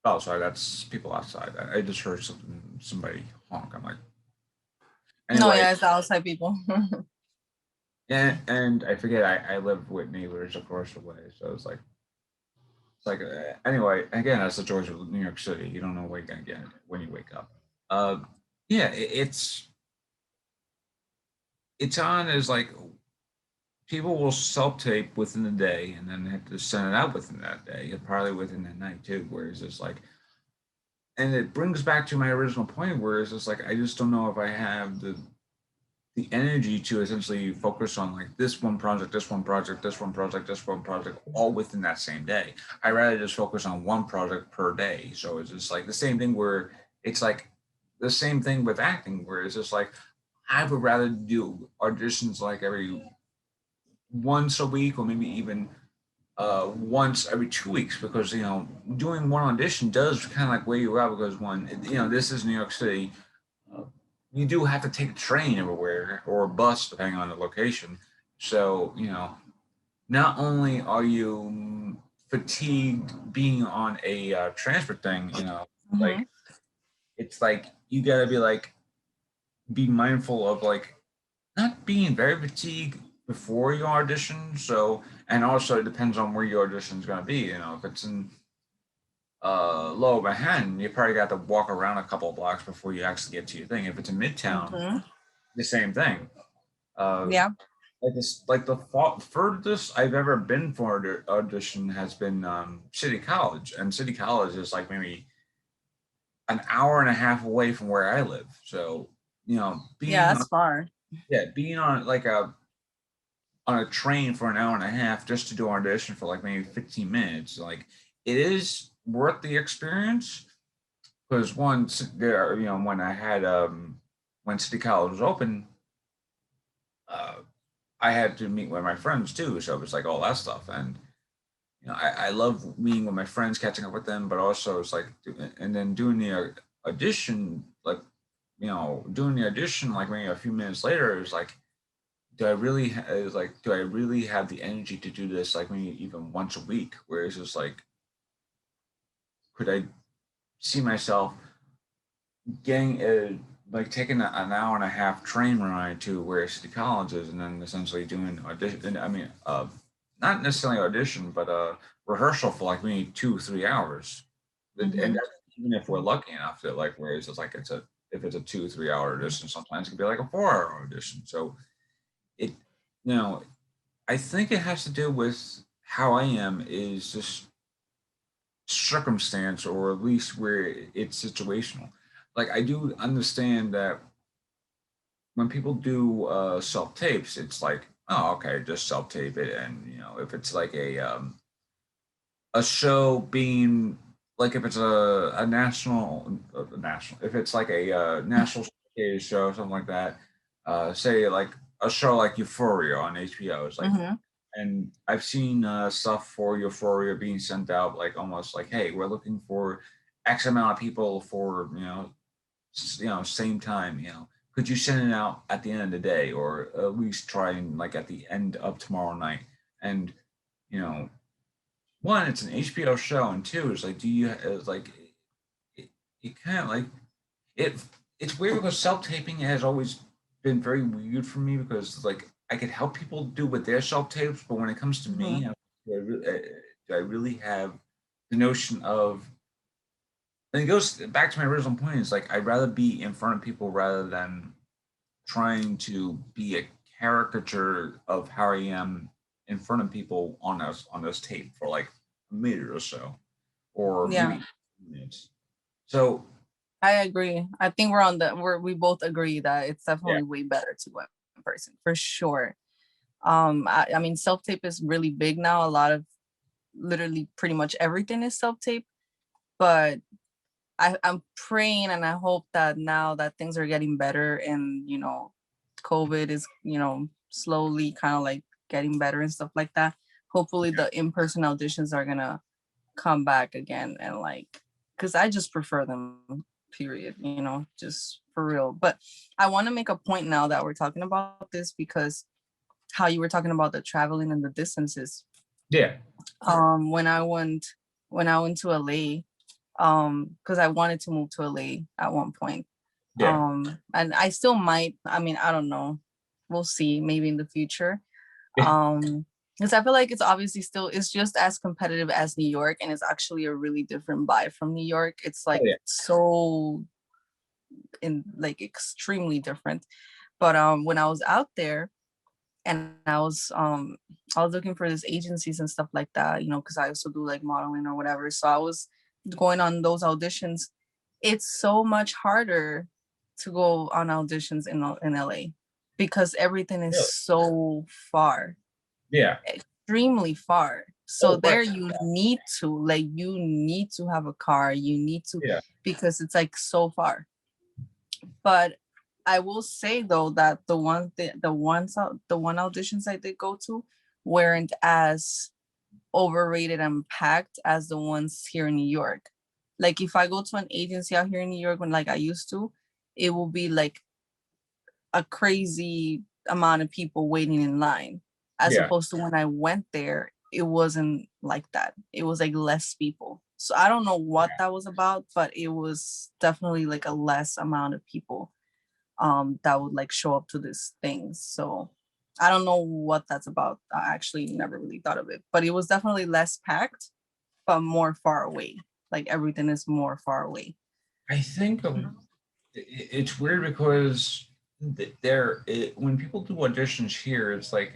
oh sorry, that's people outside. I just heard somebody honk. I'm like no, anyway, yeah, it's the outside people. and I forget I live with neighbors across the way, so it's like anyway, again, that's the joys of New York City. You don't know what you're gonna get when you wake up. Uh, yeah, it's on as like people will self tape within the day and then have to send it out within that day, and probably within the night too. Whereas it's like, and it brings back to my original point, where it's just like I just don't know if I have the energy to essentially focus on like this one project, this one project, this one project, this one project, all within that same day. I rather just focus on one project per day. So it's just like the same thing where it's like the same thing with acting, where it's just like I would rather do auditions like every once a week or maybe even once every 2 weeks because doing one audition does kind of like weigh you out because this is New York City. uh, you do have to take a train everywhere or a bus depending on the location. So not only are you fatigued being on a transport thing, like Mhm. it's like you gotta be mindful of not being very fatigued before your audition. So, and also it depends on where your audition is going to be. If it's in Lower Manhattan, you probably got to walk around a couple of blocks before you actually get to your thing. If it's in Midtown, Mhm. the same thing. Uh, Yeah. like the furthest I've ever been for an audition has been City College, and City College is like maybe an hour and a half away from where I live. So, Yeah, being that's far. being on a train for an hour and a half just to do audition for like maybe 15 minutes. Like it is worth the experience because once there, when I had when City College was open, uh, I had to meet with my friends too. So it was like all that stuff, and I love meeting with my friends, catching up with them, but also it's like, and then doing the audition, like doing the audition, like maybe a few minutes later, it was like do I really have the energy to do this like maybe even once a week? Where it's just like, could I see myself getting taking an hour and a half train ride to where City College is, and then essentially doing audition? I mean, not necessarily audition, but rehearsal for like maybe 2 3 hours, and Mhm. that's even if we're lucky enough that like whereas it's like if it's a 2 3 hour audition, sometimes it could be like a 4 hour audition. So it you know I think it has to do with how I am is just circumstance, or at least where it's situational. Like I do understand that when people do self tapes, it's like, oh, okay, just self tape it, and if it's like a show being like if it's a national, if it's like a national syndicated show, something like that, say like a show like Euphoria on HBO is like. Mhm. And I've seen stuff for Euphoria being sent out, like almost like, "Hey, we're looking for X amount of people for same time. Could you send it out at the end of the day, or at least try and like at the end of tomorrow night?" And you know, one, it's an HBO show, and two, it's like, do you it's like it, it kind of like it it's weird because self taping has always been very weird for me because like I could help people do with their self tapes, but when it comes to me, Mhm. do I really have the notion of? And it goes back to my original point. Is like I'd rather be in front of people rather than trying to be a caricature of how I am in front of people on this tape for like a minute or so, or Yeah, maybe minutes. So I agree. I think we both agree that it's yeah, definitely way better to go in person for sure. I mean, self tape is really big now. A lot of literally pretty much everything is self tape, but I'm praying and I hope that now that things are getting better and COVID is slowly kind of like getting better and stuff like that. Hopefully, the in-person auditions are gonna come back again and like, because I just prefer them. Period. Just for real. But I want to make a point now that we're talking about this because how you were talking about the traveling and the distances. yeah, When I went to LA, because I wanted to move to LA at one point. yeah, And I still might, I mean, I don't know. We'll see, maybe in the future. yeah, Because I feel like it's just as competitive as New York, and it's actually a really different vibe from New York. It's oh like yeah, so in like extremely different. But when I was out there and I was looking for these agencies and stuff like that, because I also do like modeling or whatever. So I was going on those auditions. It's so much harder to go on auditions in LA because everything is really, so far, yeah. extremely far. So Oh, right, there you need to have a car, you need to, yeah, because it's like so far. But I will say though that the one auditions I did go to weren't as overrated and packed as the ones here in New York. Like if I go to an agency out here in New York when like I used to, it will be like a crazy amount of people waiting in line, as Yeah. opposed to when I went there, it wasn't like that. It was like less people. So I don't know what that was about, but it was definitely like a less amount of people that would like show up to these things. So I don't know what that's about. I actually never really thought of it, but it was definitely less packed, but more far away. Like everything is more far away. I think it's weird because when people do auditions here, it's like,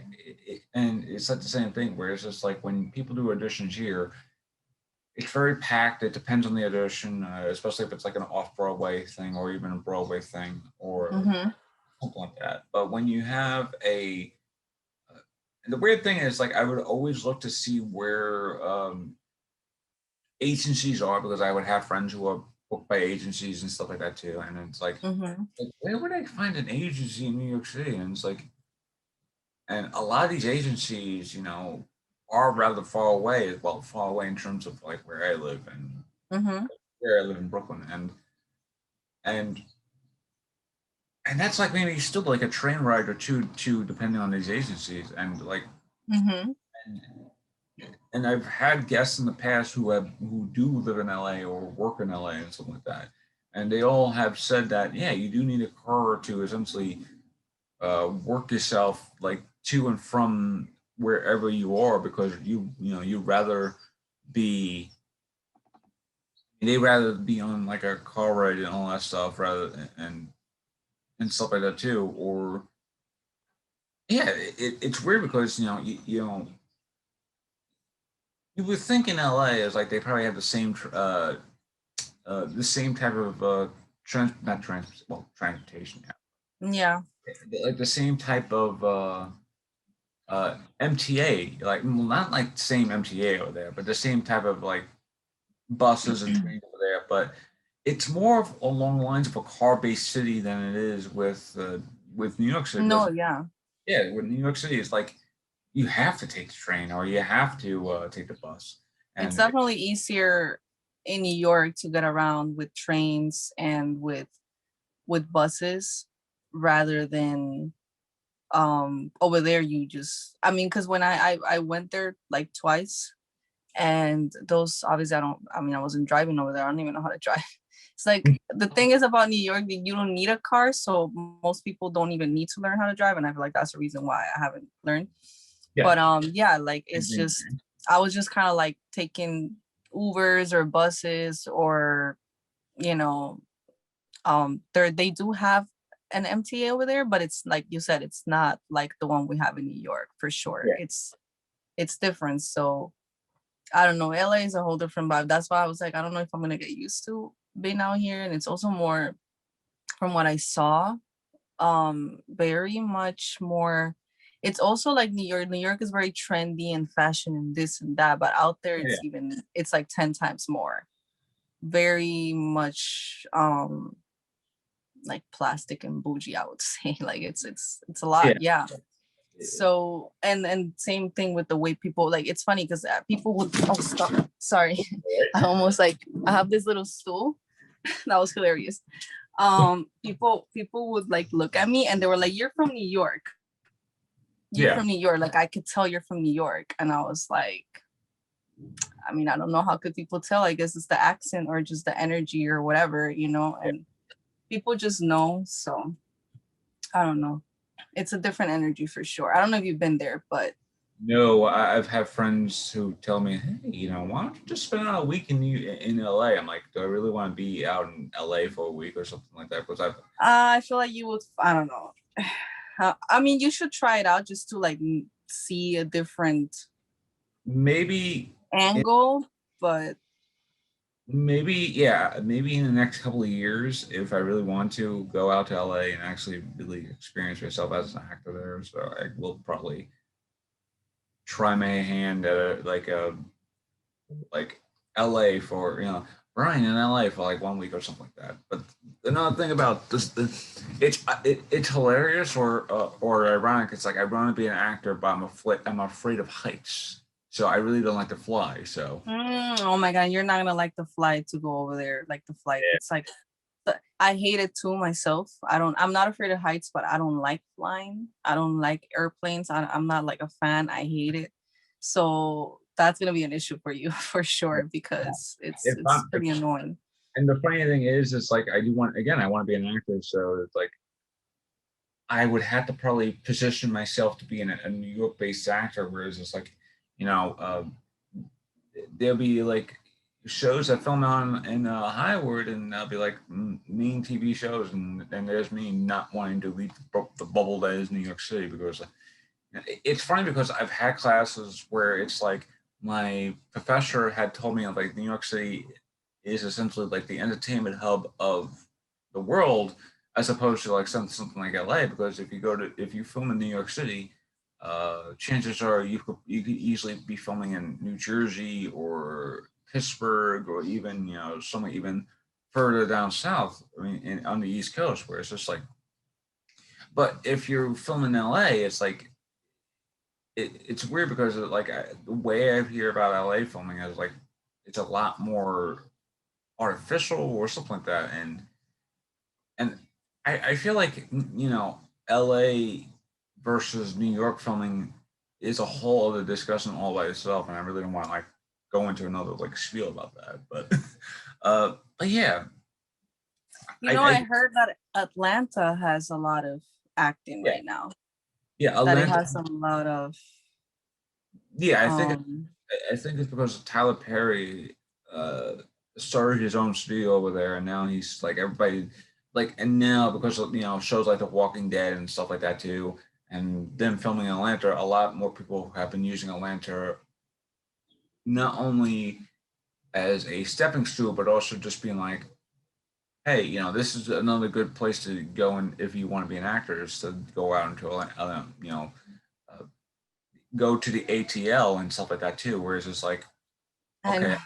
and it's like the same thing where it's just like when people do auditions here, it's very packed. It depends on the audition, especially if it's like an off Broadway thing or even a Broadway thing or Mm-hmm. something like that. But when you have and the weird thing is like I would always look to see where agencies are because I would have friends who are booked by agencies and stuff like that too. And it's Mm-hmm. like where would I find an agency in New York City? And it's like, and a lot of these agencies, are rather far away, well, far away in terms of like where I live and Mm-hmm. where I live in Brooklyn, and and that's like maybe still like a train ride or two, depending on these agencies, and like, Mm-hmm. and, and I've had guests in the past who do live in LA or work in LA and something like that, and they all have said that yeah, you do need a car to essentially work yourself like to and from wherever you are because you'd rather be they rather be on like a car ride and all that stuff rather and stuff like that too. Or yeah, it's weird because you would think in LA is like they probably have the same type of not trans well transportation, Yeah. yeah, like the same type of MTA, like, well, not like same MTA over there, but the same type of like buses and trains over there. But it's more of along the lines of a car-based city than it is with New York City. Because No, yeah. yeah, with New York City, it's like you have to take the train or you have to take the bus. It's And definitely easier in New York to get around with trains and with buses rather than over there. You just, I mean, because when I went there like twice, and those obviously I mean, I wasn't driving over there. I don't even know how to drive. It's like the thing is about New York that you don't need a car, so most people don't even need to learn how to drive, and I feel like that's the reason why I haven't learned. yeah, But yeah, like it's just, I was just kind of like taking Ubers or buses or you know they do have an MTA over there, but it's like you said, it's not like the one we have in New York for sure. yeah, It's different. So I don't know. LA is a whole different vibe. That's why I was like, I don't know if I'm gonna get used to being out here. And it's also more, from what I saw, very much more. It's also like New York. New York is very trendy and fashion and this and that, but out there yeah, it's like 10 times more. Very much like plastic and bougie, I would say. Like it's a yeah. lot. Yeah. So and same thing with the way people, like, it's funny because people would, oh stop, sorry. I almost like, I have this little stool. That was hilarious. People would like look at me and they were like, you're from New York, you're Yeah. from New York, like I could tell you're from New York. And I was like, I mean, I don't know how could people tell. I guess it's the accent or just the energy or whatever, and people just know. So I don't know, it's a different energy for sure. I don't know if you've been there, but No, I've had friends who tell me, hey, why don't you just spend out a week in LA? I'm like, do I really want to be out in LA for a week or something like that? Because I've I feel like you would, I don't know. I mean, you should try it out just to like see a different maybe angle, but maybe in the next couple of years, if I really want to go out to LA and actually really experience myself as an actor there, so I will probably try my hand at like LA for Brian in LA for like 1 week or something like that. But another thing about it's hilarious or ironic. It's like I want to be an actor, but I'm afraid of heights. So I really don't like to fly. So Oh my God, you're not gonna like the flight to go over there. Like the flight, it's like I hate it too myself. I'm not afraid of heights, but I don't like flying. I don't like airplanes. I'm not like a fan. I hate it. So that's gonna be an issue for you for sure because if it's I'm, if, pretty annoying. and the funny thing is, it's like I do want, again, I want to be an actor. So it's like I would have to probably position myself to be a New York based actor, whereas it's like, you know, there'll be like shows that film on in Hollywood, and they'll be like mean TV shows, and there's me not wanting to leave the bubble that is New York City because it's funny because I've had classes where it's like my professor had told me like New York City is essentially like the entertainment hub of the world as opposed to like something like LA, because if you film in New York City, chances are you could easily be filming in New Jersey or Pittsburgh or even somewhere even further down south. I mean, on the East Coast, where it's just like. But if you're filming in LA, it's like it's weird because like the way I hear about LA filming is like it's a lot more artificial or something like that, and I feel like LA versus New York filming is a whole other discussion all by itself, and I really don't want to like go into another like spiel about that, but yeah, I I heard that Atlanta has a lot of acting yeah right now. yeah That it Atlanta has a lot of yeah um I think it's because Tyler Perry uh, started his own studio over there, and now he's like everybody like, and now because of shows like The Walking Dead and stuff like that too, and then filming in Atlanta, a lot more people have been using Atlanta not only as a stepping stool, but also just being like, hey, this is another good place to go, and if you want to be an actor, is to go out into uh, go to the ATL and stuff like that too. Whereas it's like, and okay,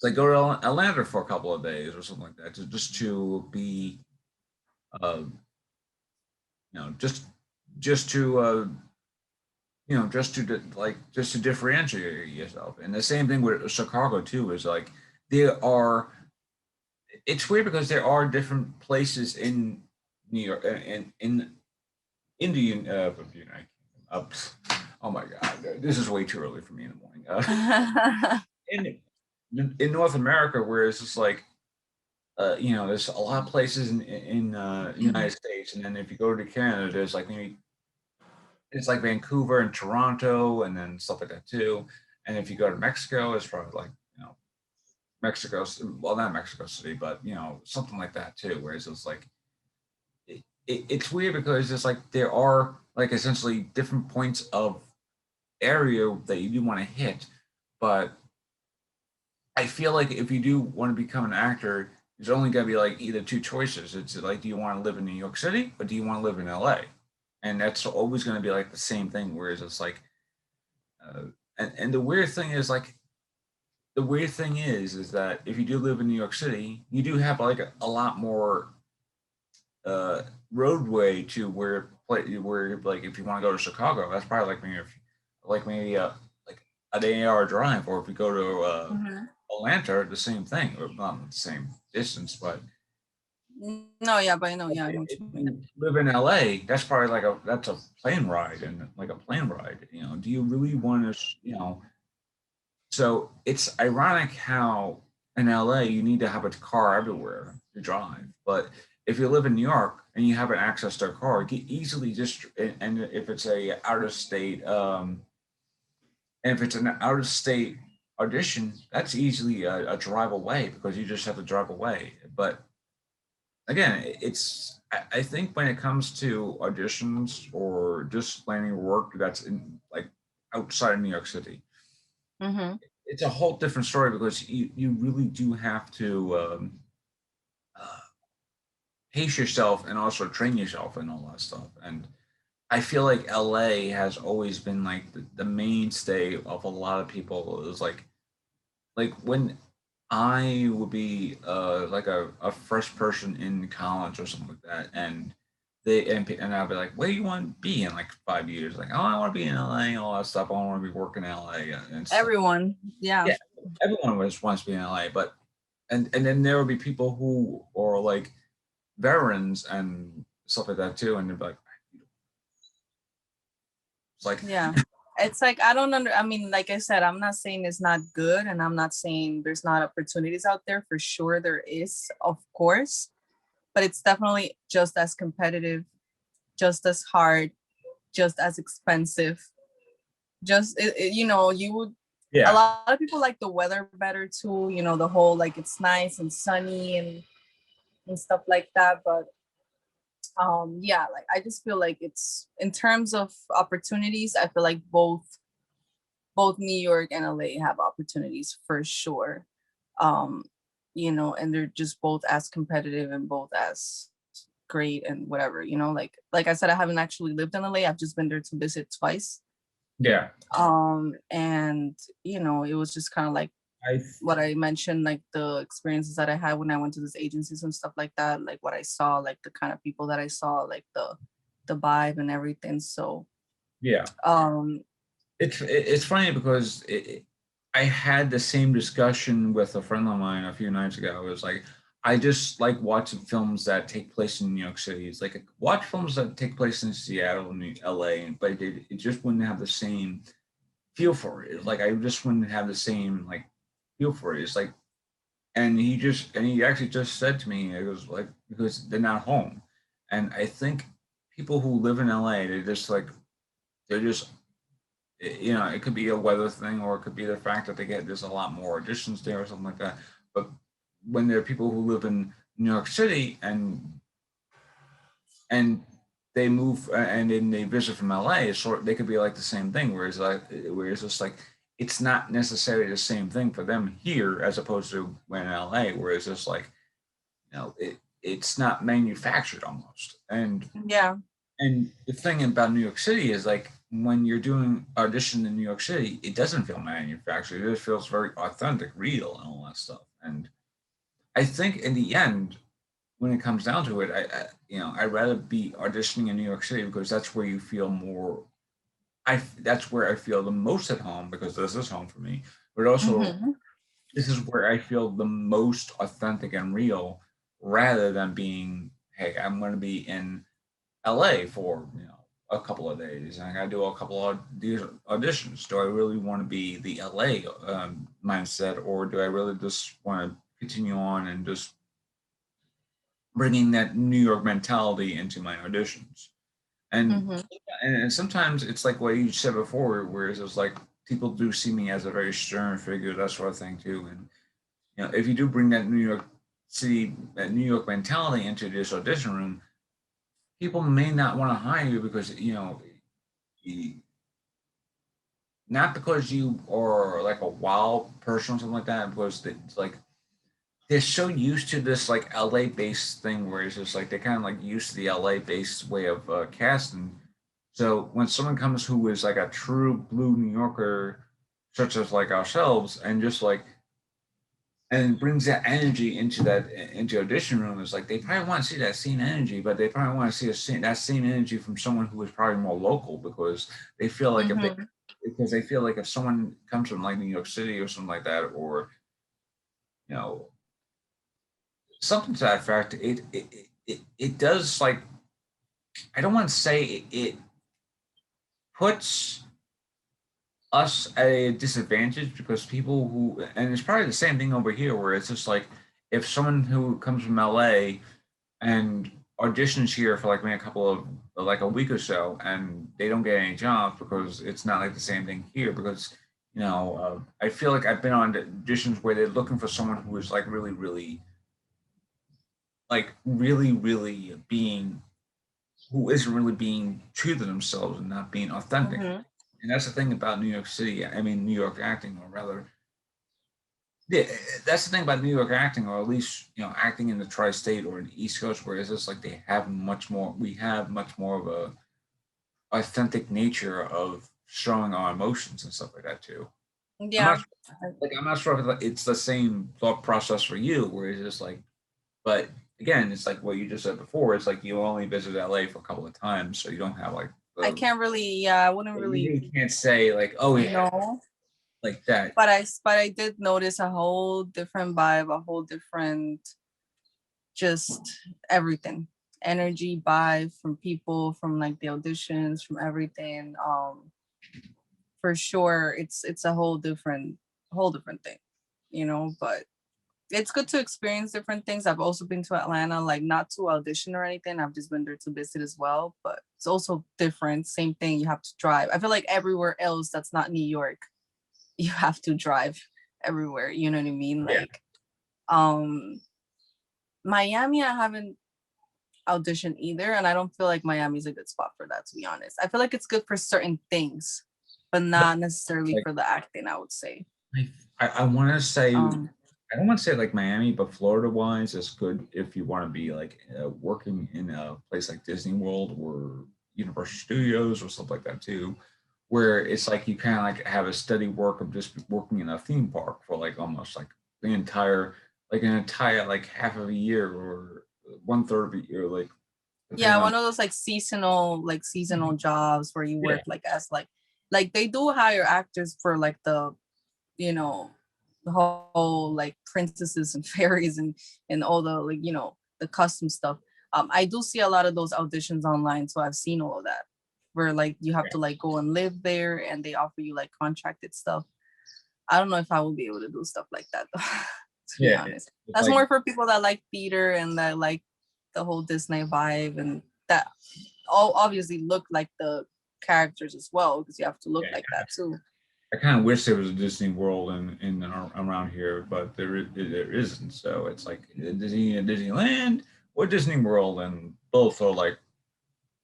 like go to Atlanta for a couple of days or something like that, just to be, uh, just to, just to differentiate yourself. And the same thing with Chicago too is like there are. It's weird because there are different places in New York and in the United Kingdom. Oh my God, this is way too early for me in the morning. In in North America, where it's just like there's a lot of places in United States, and then if you go to Canada, there's like maybe it's like Vancouver and Toronto, and then stuff like that too. And if you go to Mexico, it's probably like Mexico, well, not Mexico City, but something like that too. Whereas it's like it's weird because it's like there are like essentially different points of area that you do want to hit, but I feel like if you do want to become an actor, there's only going to be like either two choices. It's like, do you want to live in New York City or do you want to live in LA? And that's always going to be like the same thing. Whereas it's like, uh, and the weird thing is that if you do live in New York City, you do have like a lot more uh, roadway to where like if you want to go to Chicago, that's probably maybe like an 8 hour drive, or if you go to Mhm. Atlanta, the same thing, or not the same distance, but No, yeah, but I know, yeah, I know what if you mean. you live in LA, that's probably like that's a plane ride, and like a plane ride. Do you really want to? So it's ironic how in LA you need to have a car everywhere to drive, but if you live in New York and you have an access to a car, you can easily just and if it's a out of state and if it's an out of state audition, that's easily a drive away because you just have to drive away. But again, I think when it comes to auditions or just landing work that's in like outside of New York City, Hmm. it's a whole different story because you really do have to uh, pace yourself and also train yourself and all that stuff. And I feel like LA has always been like the mainstay of a lot of people. It was like when I would be like a fresh person in college or something like that, and and I'll be like, where do you want to be in like 5 years? Like, oh, I want to be in LA, all that stuff. I want to be working in LA and stuff. Everyone, yeah. Yeah, everyone just wants to be in LA, but and then there will be people who are like veterans and stuff like that too, and they're like, it's like, Yeah. It's like, I mean, like I said, I'm not saying it's not good, and I'm not saying there's not opportunities out there. For sure there is, of course, but it's definitely just as competitive, just as hard, just as expensive. You would, a yeah, lot of people like the weather better too, the whole like it's nice and sunny and stuff like that. But yeah, like I just feel like it's, in terms of opportunities, I feel like both New York and LA have opportunities for sure. Um, and they're just both as competitive and both as great and whatever, like I said, I haven't actually lived in LA. I've just been there to visit twice. yeah. And it was just kind of like I what I mentioned, like the experiences that I had when I went to these agencies and stuff like that, like what I saw, like the kind of people that I saw, like the vibe and everything. So yeah. um It's funny because I had the same discussion with a friend of mine a few nights ago. It was like, I just like watching films that take place in New York City. It's like watch films that take place in Seattle and LA, but it just wouldn't have the same feel for it. Like I just wouldn't have the same like feel for it. It's like, and he actually just said to me, it was like, because they're not home, and I think people who live in LA, they're just it could be a weather thing, or it could be the fact that there's a lot more auditions there or something like that. But when there are people who live in New York City and they move and then they visit from LA, they could be like the same thing. Whereas just like it's not necessarily the same thing for them here as opposed to when in LA, where it's just like it's not manufactured almost. yeah. And the thing about New York City is like when you're doing audition in New York City, it doesn't feel manufactured. It just feels very authentic, real, and all that stuff. And I think in the end, when it comes down to it, I'd rather be auditioning in New York City because that's where you feel more. That's where I feel the most at home because this is home for me. But also, Hmm. this is where I feel the most authentic and real, rather than being, hey, I'm going to be in LA for a couple of days, and I got to do a couple of these auditions. Do I really want to be the LA mindset, or do I really just want to continue on and just bringing that New York mentality into my auditions? And Hmm. and sometimes it's like what you said before, whereas it's like people do see me as a very stern figure, that sort of thing too. And if you do bring that that New York mentality into this audition room, people may not want to hire you because not because you are like a wild person or something like that, because it's like they're so used to this like LA based thing where it's just like they're kind of like used to the LA based way of casting. So when someone comes who is like a true blue New Yorker, such as like ourselves, and just like and brings that energy into audition room, it's like they probably want to see that same energy, but they probably want to see that same energy from someone who is probably more local because they feel like if they Hmm. because they feel like if someone comes from like New York City or something like that, or you know something to that effect, it does like I don't want to say it puts us at a disadvantage because people who and it's probably the same thing over here where it's just like if someone who comes from LA and auditions here for like maybe a couple of like a week or so and they don't get any jobs because it's not like the same thing here because I feel like I've been on auditions where they're looking for someone who is like really being who isn't really being true to themselves and not being authentic. Hmm. And that's the thing about New York City. I mean, New York acting, or rather, yeah, that's the thing about New York acting, or at least acting in the tri-state or in the East Coast, where it's just like they have much more. We have much more of a authentic nature of showing our emotions and stuff like that too. I'm not Yeah. I'm not sure if it's the same thought process for you, where it's just like, but again, it's like what you just said before. It's like you only visit LA for a couple of times, so you don't have like I the, can't really, yeah, I wouldn't you really really can't say like, oh yeah, know. like that. But I did notice a whole different vibe, a whole different just everything. Energy vibe from people, from like the auditions, from everything. For sure it's a whole different thing, you know, but it's good to experience different things. I've also been to Atlanta, like not to audition or anything. I've just been there to visit as well, but it's also different. Same thing, you have to drive. I feel like everywhere else that's not New York, you have to drive everywhere. You know what I mean? Yeah. Like, Miami, I haven't auditioned either, and I don't feel like Miami's a good spot for that, to be honest. I feel like it's good for certain things, but not necessarily Like for the acting, I would say. I want to say, Um, I don't want to say like Miami, but Florida wise, it's good if you want to be like working in a place like Disney World or Universal Studios or stuff like that too, where it's like you kind of like have a steady work of just working in a theme park for like almost like the entire, like an entire like half of a year or one third of a year, like yeah, depending on. one of those like seasonal jobs where you Yeah, work like as like they do hire actors for like the, you know, the whole like princesses and fairies and all the, like, you know, the custom stuff. I do see a lot of those auditions online, so I've seen all of that where like you have yeah, to like go and live there and they offer you like contracted stuff. I don't know if I will be able to do stuff like that though, to be yeah. honest. It's That's like more for people that like theater and that like the whole Disney vibe, and that all obviously look like the characters as well, because you have to look yeah. like that too. I kind of wish there was a Disney World in around here, but there isn't. So it's like Disneyland or Disney World, and both are like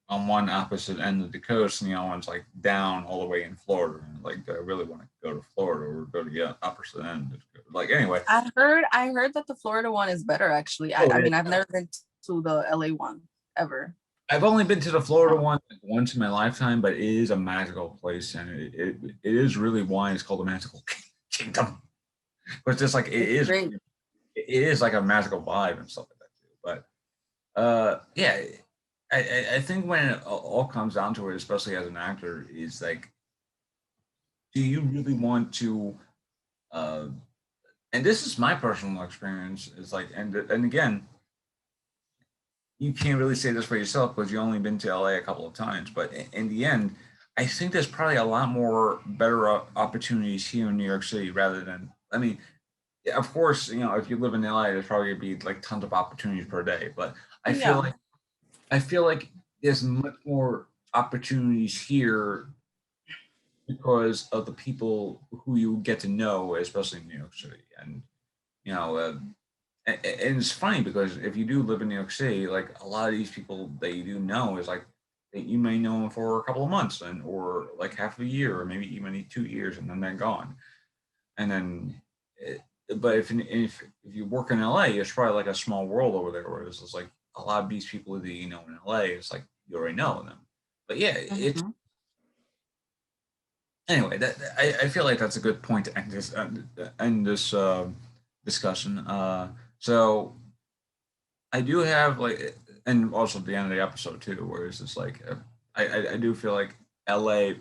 on one opposite end of the coast, and the other one's like down all the way in Florida. And like, I really want to go to Florida or go to the opposite end. Like anyway, I heard that the Florida one is better actually. I, oh, I mean, I've never been to the LA one ever. I've only been to the Florida Um, one like once in my lifetime, but it is a magical place, and it is really why it's called a magical kingdom. But it's just like it's great. it is like a magical vibe and stuff like that too. But yeah, I think when it all comes down to it, especially as an actor, is like, do you really want to? Uh, and this is my personal experience. Is like, and again, you can't really say this for yourself because you only been to LA a couple of times. But in the end, I think there's probably a lot more better opportunities here in New York City rather than. I mean, yeah, of course, you know, if you live in LA, there's probably gonna be like tons of opportunities per day. But I feel Yeah. like I feel like there's much more opportunities here because of the people who you get to know, especially in New York City. And you know, and it's funny because if you do live in New York City, like a lot of these people that you do know is like that you may know them for a couple of months and or like half a year or maybe even 2 years and then they're gone. And then, it, but if you work in LA, it's probably like a small world over there. Whereas it's like a lot of these people that you know in LA, it's like you already know them. But yeah, it's Mhm. anyway. I feel like that's a good point to end this discussion. So I do have like, and also the end of the episode too, where it's just like, I do feel like LA,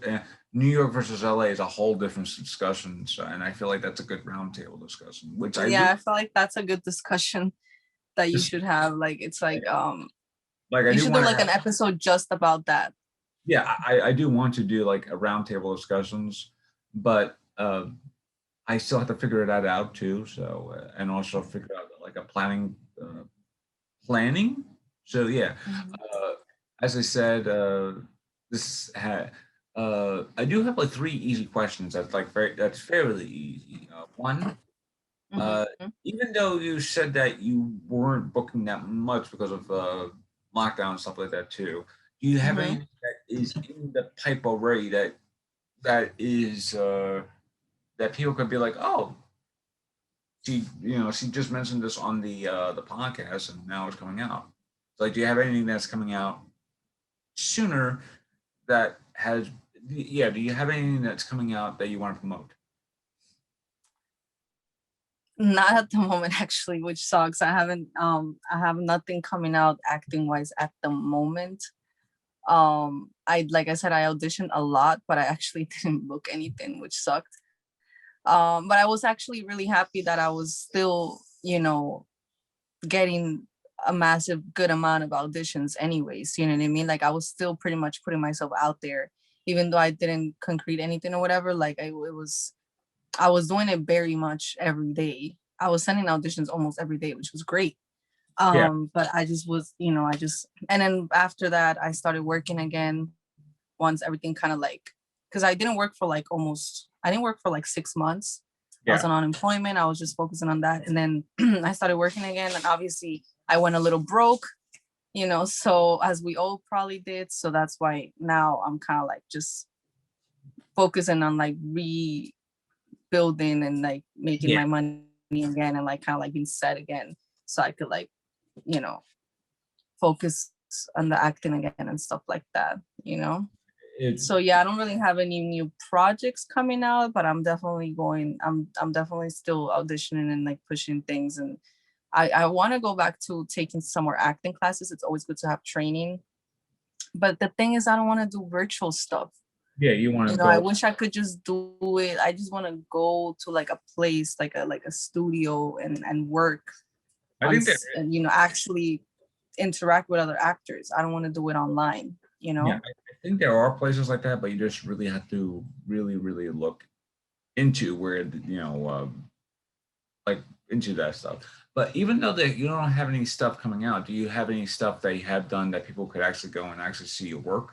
New York versus LA is a whole different discussion. So, and I feel like that's a good roundtable discussion, which I Yeah, do I feel like that's a good discussion that you just should have. Like it's like like, I you do should do want to like have, an episode just about that. yeah, I do want to do like a roundtable discussions, but I still have to figure that out too. So, and also figure out like a planning. So yeah, Mhm. uh, as I said, I do have like three easy questions that's fairly easy. One, uh, Mhm. even though you said that you weren't booking that much because of lockdown and stuff like that too, do you have Mhm. anything that is in the pipe already that is that people could be like, oh, she just mentioned this on the podcast and now it's coming out. So, like, do you have anything that's coming out sooner that has yeah, do you have anything that's coming out that you want to promote? Not at the moment, actually, which sucks. I have nothing coming out acting wise at the moment. I like I said, I auditioned a lot, but I actually didn't book anything, which sucked. But I was actually really happy that I was still, getting a massive good amount of auditions anyways, you know what I mean? Like I was still pretty much putting myself out there, even though I didn't concrete anything or whatever. Like I was doing it very much every day. I was sending auditions almost every day, which was great. Yeah. But I just was, and then after that I started working again once everything kind of like, because I didn't work for like 6 months. I was Yeah. on unemployment. I was just focusing on that. And then I started working again. And obviously I went a little broke, so as we all probably did. So that's why now I'm kind of like just focusing on like rebuilding and like making Yeah. my money again and like kind of like being set again. So I could like, you know, focus on the acting again and stuff like that. It, So yeah, I don't really have any new projects coming out, but I'm definitely still auditioning and like pushing things. And I want to go back to taking some more acting classes. It's always good to have training. But the thing is, I don't want to do virtual stuff. yeah. You want to I go. wish I could just do it. I just want to go to like a place, like a studio and work I think that, and actually interact with other actors. I don't want to do it online, yeah, I think there are places like that, but you just really have to really, really look into where, like into that stuff. But even though that you don't have any stuff coming out, do you have any stuff that you have done that people could actually go and actually see your work?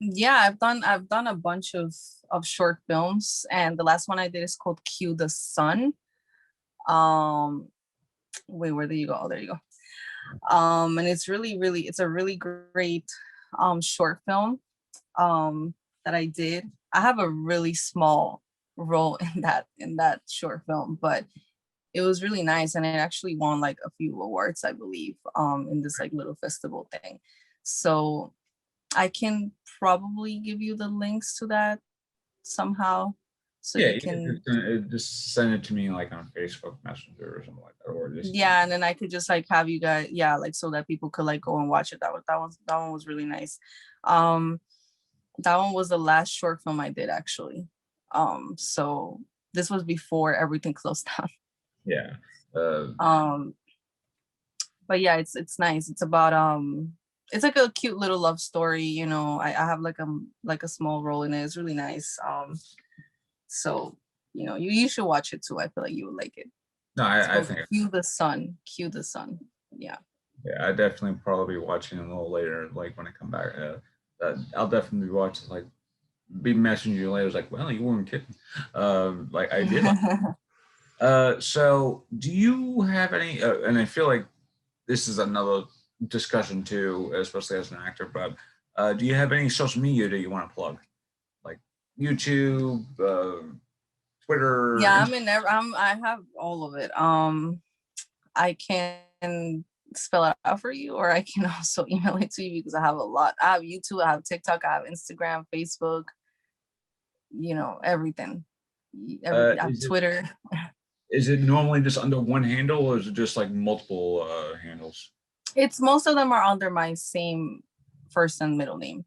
Yeah, I've done a bunch of short films, and the last one I did is called Cue the Sun. Um wait, where did you go? Oh, there you go. And it's a really great short film that I did. I have a really small role in that short film, but it was really nice, and it actually won like a few awards, I believe, in this like little festival thing. So I can probably give you the links to that somehow, so Yeah, you you can can. just send it to me like on Facebook Messenger or something like that, or just Yeah, and then I could just like have you guys, yeah, like so that people could like go and watch it. That one was really nice. Um, that one was the last short film I did actually. So this was before everything closed down. yeah. Uh, Um, but yeah, it's nice. It's about it's like a cute little love story. I have like a small role in it. It's really nice. So you should watch it too. I feel like you would like it. no, It's I called think Cue the Sun. Cue the Sun. Yeah. yeah, I definitely probably be watching it a little later, like when I come back. I'll definitely be watching, like be messaging you later. It's like, well, you weren't kidding. Like I did. So do you have any? And I feel like this is another discussion too, especially as an actor. But do you have any social media that you want to plug, like YouTube, Twitter? Yeah, I have all of it. I can spell it out for you, or I can also email it to you because I have a lot. I have YouTube, I have TikTok, I have Instagram, Facebook, everything. I have Is it Twitter. normally just under one handle, or is it just like multiple handles? It's most of them are under my same first and middle name.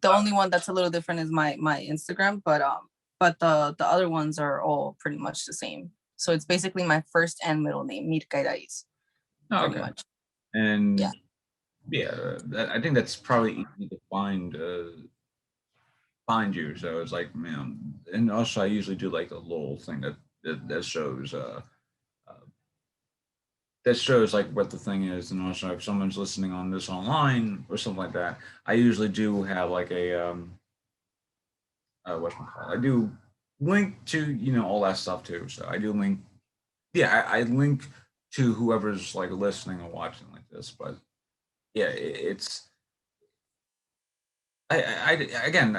The only one that's a little different is my Instagram, but the other ones are all pretty much the same. So it's basically my first and middle name, Mykra Irais, Oh, pretty okay. much. Yeah. And yeah, I think that's probably easy to find you. So it's like, man, and also I usually do like a little thing that shows uh that shows like what the thing is, and also if someone's listening on this online or something like that, I usually do have like a what's my call? I do link to all that stuff too. So I do link, yeah, I link to whoever's like listening or watching like this. But yeah, it's again,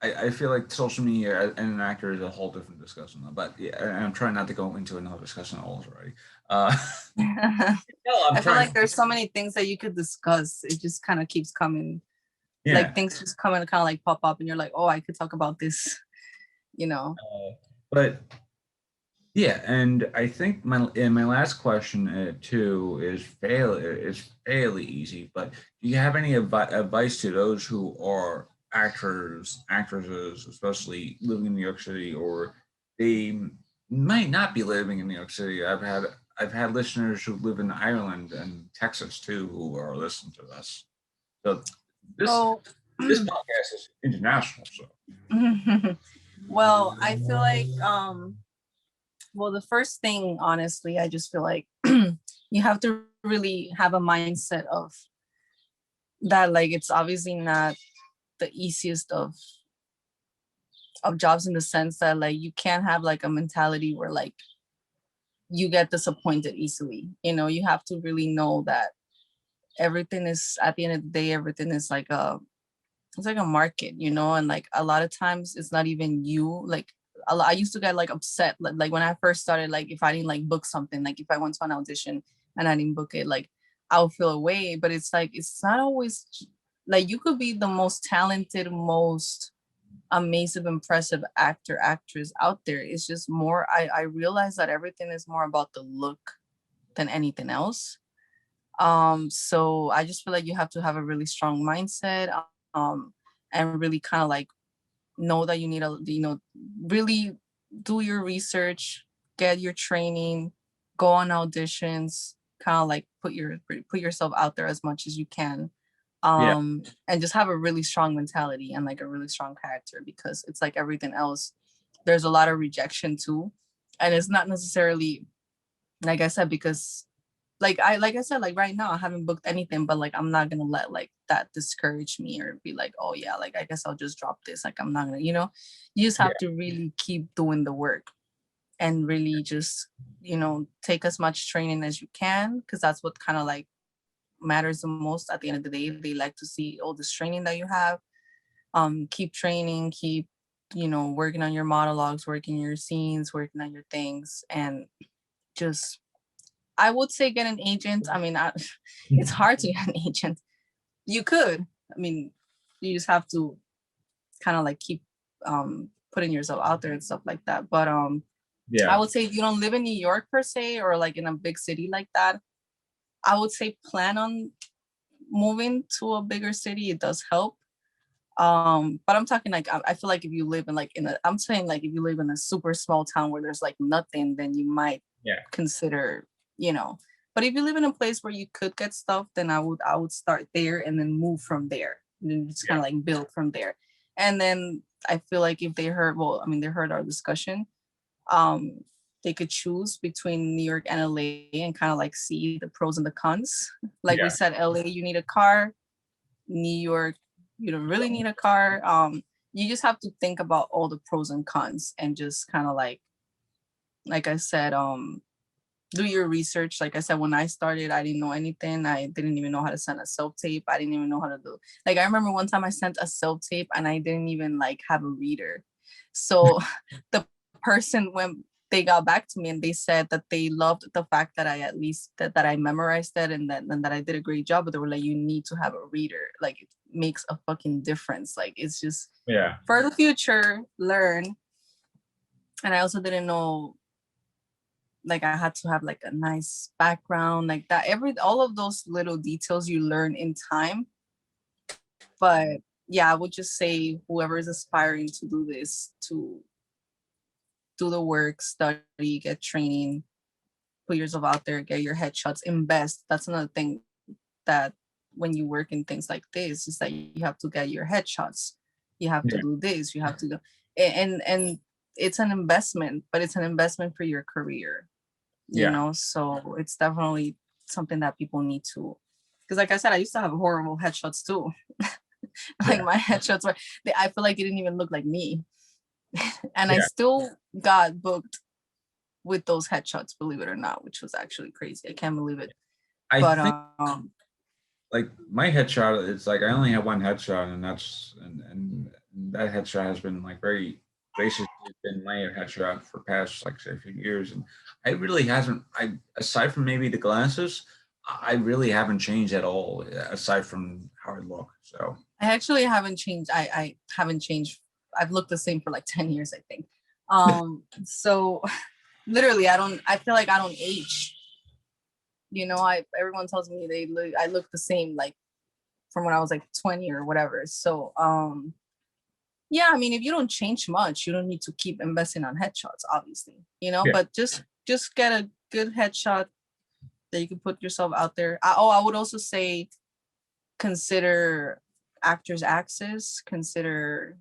I feel like social media and an actor is a whole different discussion. But yeah, and I'm trying not to go into another discussion already. Uh, no, I'm I feel trying. like there's so many things that you could discuss. It just kind of keeps coming, Yeah, like things just come and kind of like pop up, and you're like, oh, I could talk about this, you know. but Yeah, and I think my last question too is fairly easy. But do you have any advice to those who are actresses, especially living in New York City, or they might not be living in New York City? I've had listeners who live in Ireland and Texas too who are listening to this. So this So, this podcast is international. So well, I feel like, well, the first thing, honestly, I just feel like you have to really have a mindset of that, like, it's obviously not the easiest of jobs, in the sense that, like, you can't have like a mentality where like you get disappointed easily. You have to really know that everything is, at the end of the day, everything is like it's like a market, and like a lot of times it's not even you. Like I used to get like upset, like when I first started, like if I didn't like book something, like if I went to an audition and I didn't book it, like I would feel away. But it's like, it's not always like, you could be the most talented, most amazing, impressive actor, actress out there. It's just more, I realize that everything is more about the look than anything else. So I just feel like you have to have a really strong mindset, um and really kind of like know that you need really do your research, get your training, go on auditions, kind of like put yourself out there as much as you can, yeah, and just have a really strong mentality and like a really strong character, because it's like everything else, there's a lot of rejection too. And it's not necessarily, like I said, because like I said, like right now I haven't booked anything, but like I'm not gonna let like that discourage me or be like, oh yeah, like I guess I'll just drop this. Like I'm not gonna, you just yeah, have to really keep doing the work and really just, take as much training as you can, because that's what kind of like matters the most at the end of the day. They like to see all this training that you have. Keep training, keep, working on your monologues, working your scenes, working on your things, and just, I would say, get an agent. I mean, it's hard to get an agent. You could. I mean, you just have to kind of like keep putting yourself out there and stuff like that. But I yeah, would say, if you don't live in New York per se, or like in a big city like that, I would say plan on moving to a bigger city. It does help. But I'm talking like, I feel like if you live in like I'm saying like if you live in a super small town where there's like nothing, then you might yeah, consider, you know. But if you live in a place where you could get stuff, then I would start there and then move from there. And then just kind yeah, of like build from there. And then I feel like if they heard, well, I mean, they heard our discussion, um, they could choose between New York and LA and kind of like see the pros and the cons. Like we yeah, said, LA, you need a car. New York, you don't really need a car. You just have to think about all the pros and cons and just kind of like I said, do your research. Like I said, when I started, I didn't know anything. I didn't even know how to send a self tape. I didn't even know how to do. Like I remember one time I sent a self tape and I didn't even like have a reader. So the person, when they got back to me and they said that they loved the fact that I at least that I memorized it, and that I did a great job, but they were like, you need to have a reader. Like it makes a fucking difference. Like it's just yeah, for the future, learn. And I also didn't know, like I had to have like a nice background, like that. All of those little details you learn in time. But yeah, I would just say whoever is aspiring to do this, to do the work, study, get training, put yourself out there, get your headshots, invest. That's another thing, that when you work in things like this, is that you have to get your headshots. You have to yeah, do this. You have to go, and it's an investment, but it's an investment for your career. yeah, So it's definitely something that people need to. Because like I said, I used to have horrible headshots too. Like yeah, my headshots were, I feel like it didn't even look like me, and I yeah. still got booked with those headshots, believe it or not, which was actually crazy. I can't believe it. I But think like my headshot, it's like I only have one headshot, and and that headshot has been like very basically been my headshot for past like say a few years, and I really hasn't. I aside from maybe the glasses, I really haven't changed at all. Aside from how I look, so I actually haven't changed. I haven't changed. I've looked the same for like 10 years, I think. So literally, I feel like I don't age. You know, everyone tells me I look the same, like from when I was like 20 or whatever. So yeah, I mean, if you don't change much, you don't need to keep investing on headshots, obviously, you know, Yeah. but just get a good headshot that you can put yourself out there. I would also say consider Actors Access, consider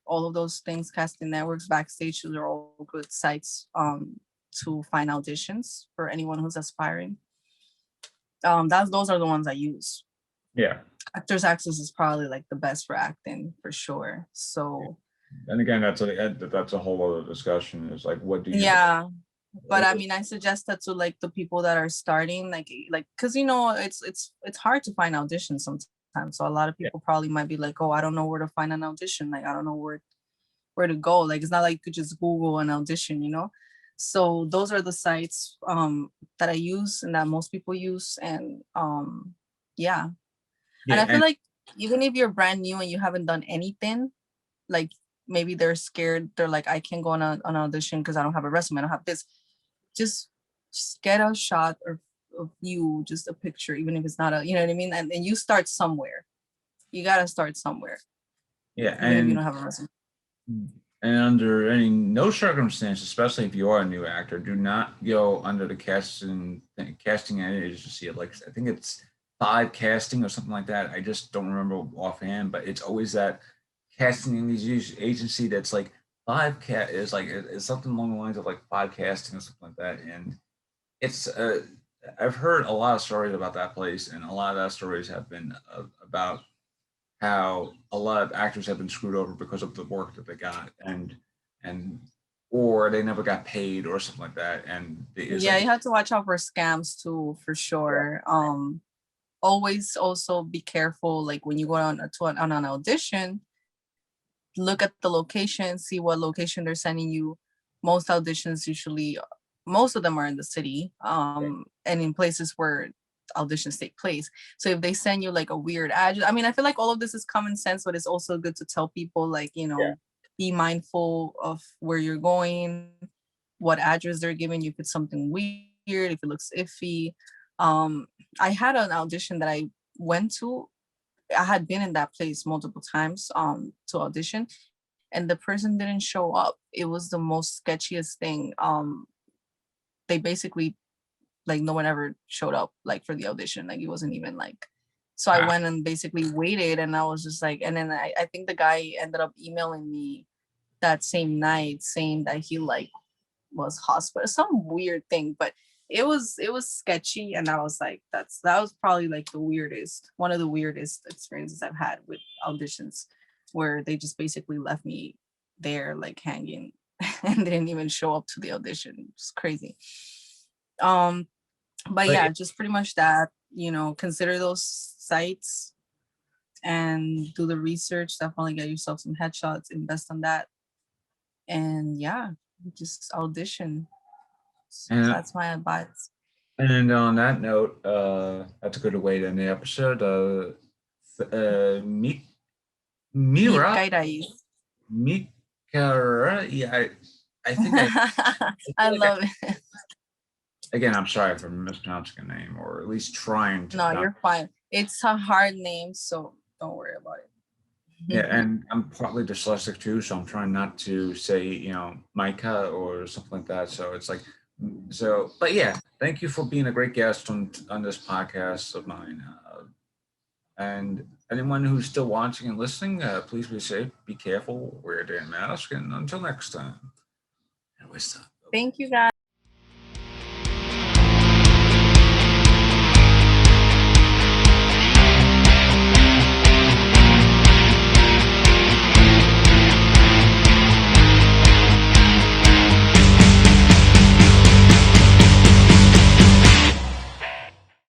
all of those things, casting networks, backstage. Those are all good sites to find auditions for anyone who's aspiring. Those are the ones I use. Yeah. Actors Access is probably like the best for acting for sure. So And again, that's a whole other discussion. Is like, what do you? yeah, but I mean, I suggest that to like the people that are starting, like because you know it's hard to find auditions sometimes. So a lot of people probably might be like, oh, I don't know where to find an audition. Like I don't know where to go. Like it's not like you could just Google an audition, you know. So those are the sites that I use and that most people use, and yeah. And I feel like even if you're brand new and you haven't done anything, like maybe they're scared, they're like, I can't go on an audition because I don't have a resume, I don't have this. Just get a shot of you, just a picture, even if it's not a, you know what I mean? And you start somewhere. You gotta start somewhere. Yeah, Even if you don't have a resume. And under no circumstance, especially if you are a new actor, do not go under the casting agency. Like I think it's 5 Casting or something like that. I just don't remember offhand, but it's always that casting agency that's like 5 cat is like it's something along the lines of like 5 Casting or something like that. And it's I've heard a lot of stories about that place, and a lot of that stories have been about how a lot of actors have been screwed over because of the work that they got, and or they never got paid or something like that. And Yeah, you have to watch out for scams too, for sure. Always also be careful, like when you go on an audition, look at the location, see what location they're sending you. Most auditions usually, most of them are in the city, and in places where auditions take place. So if they send you like a weird address, I mean, I feel like all of this is common sense, but it's also good to tell people, like, you know, be mindful of where you're going, what address they're giving you, if it's something weird, if it looks iffy. I had an audition that I went to. I had been in that place multiple times to audition, and the person didn't show up. It was the most sketchiest thing. They basically, like, no one ever showed up, like, for the audition. Like, it wasn't even like, so I went and basically waited, and I was just like, and then I think the guy ended up emailing me that same night saying that he like was hospital, some weird thing, but it was sketchy, and I was like, that was probably like one of the weirdest experiences I've had with auditions, where they just basically left me there like hanging and didn't even show up to the audition. It's crazy. But yeah, just pretty much that, you know, consider those sites and do the research. Definitely get yourself some headshots, invest on that, and yeah, just audition. And That's my advice. and on that note, that's a good way to end the episode. Mira Mykra Irais. Mykra, yeah, I think I I feel like love it. again, I'm sorry for mispronouncing a name, or at least trying to No, pronounce. you're fine. It's a hard name, so don't worry about Yeah, it. and I'm partly dyslexic too, so I'm trying not to say, Micah or something like that. So it's like, but yeah, thank you for being a great guest on this podcast of mine. And anyone who's still watching and listening, please be safe, be careful, wear a damn mask, and until next time. And we're Thank you, guys.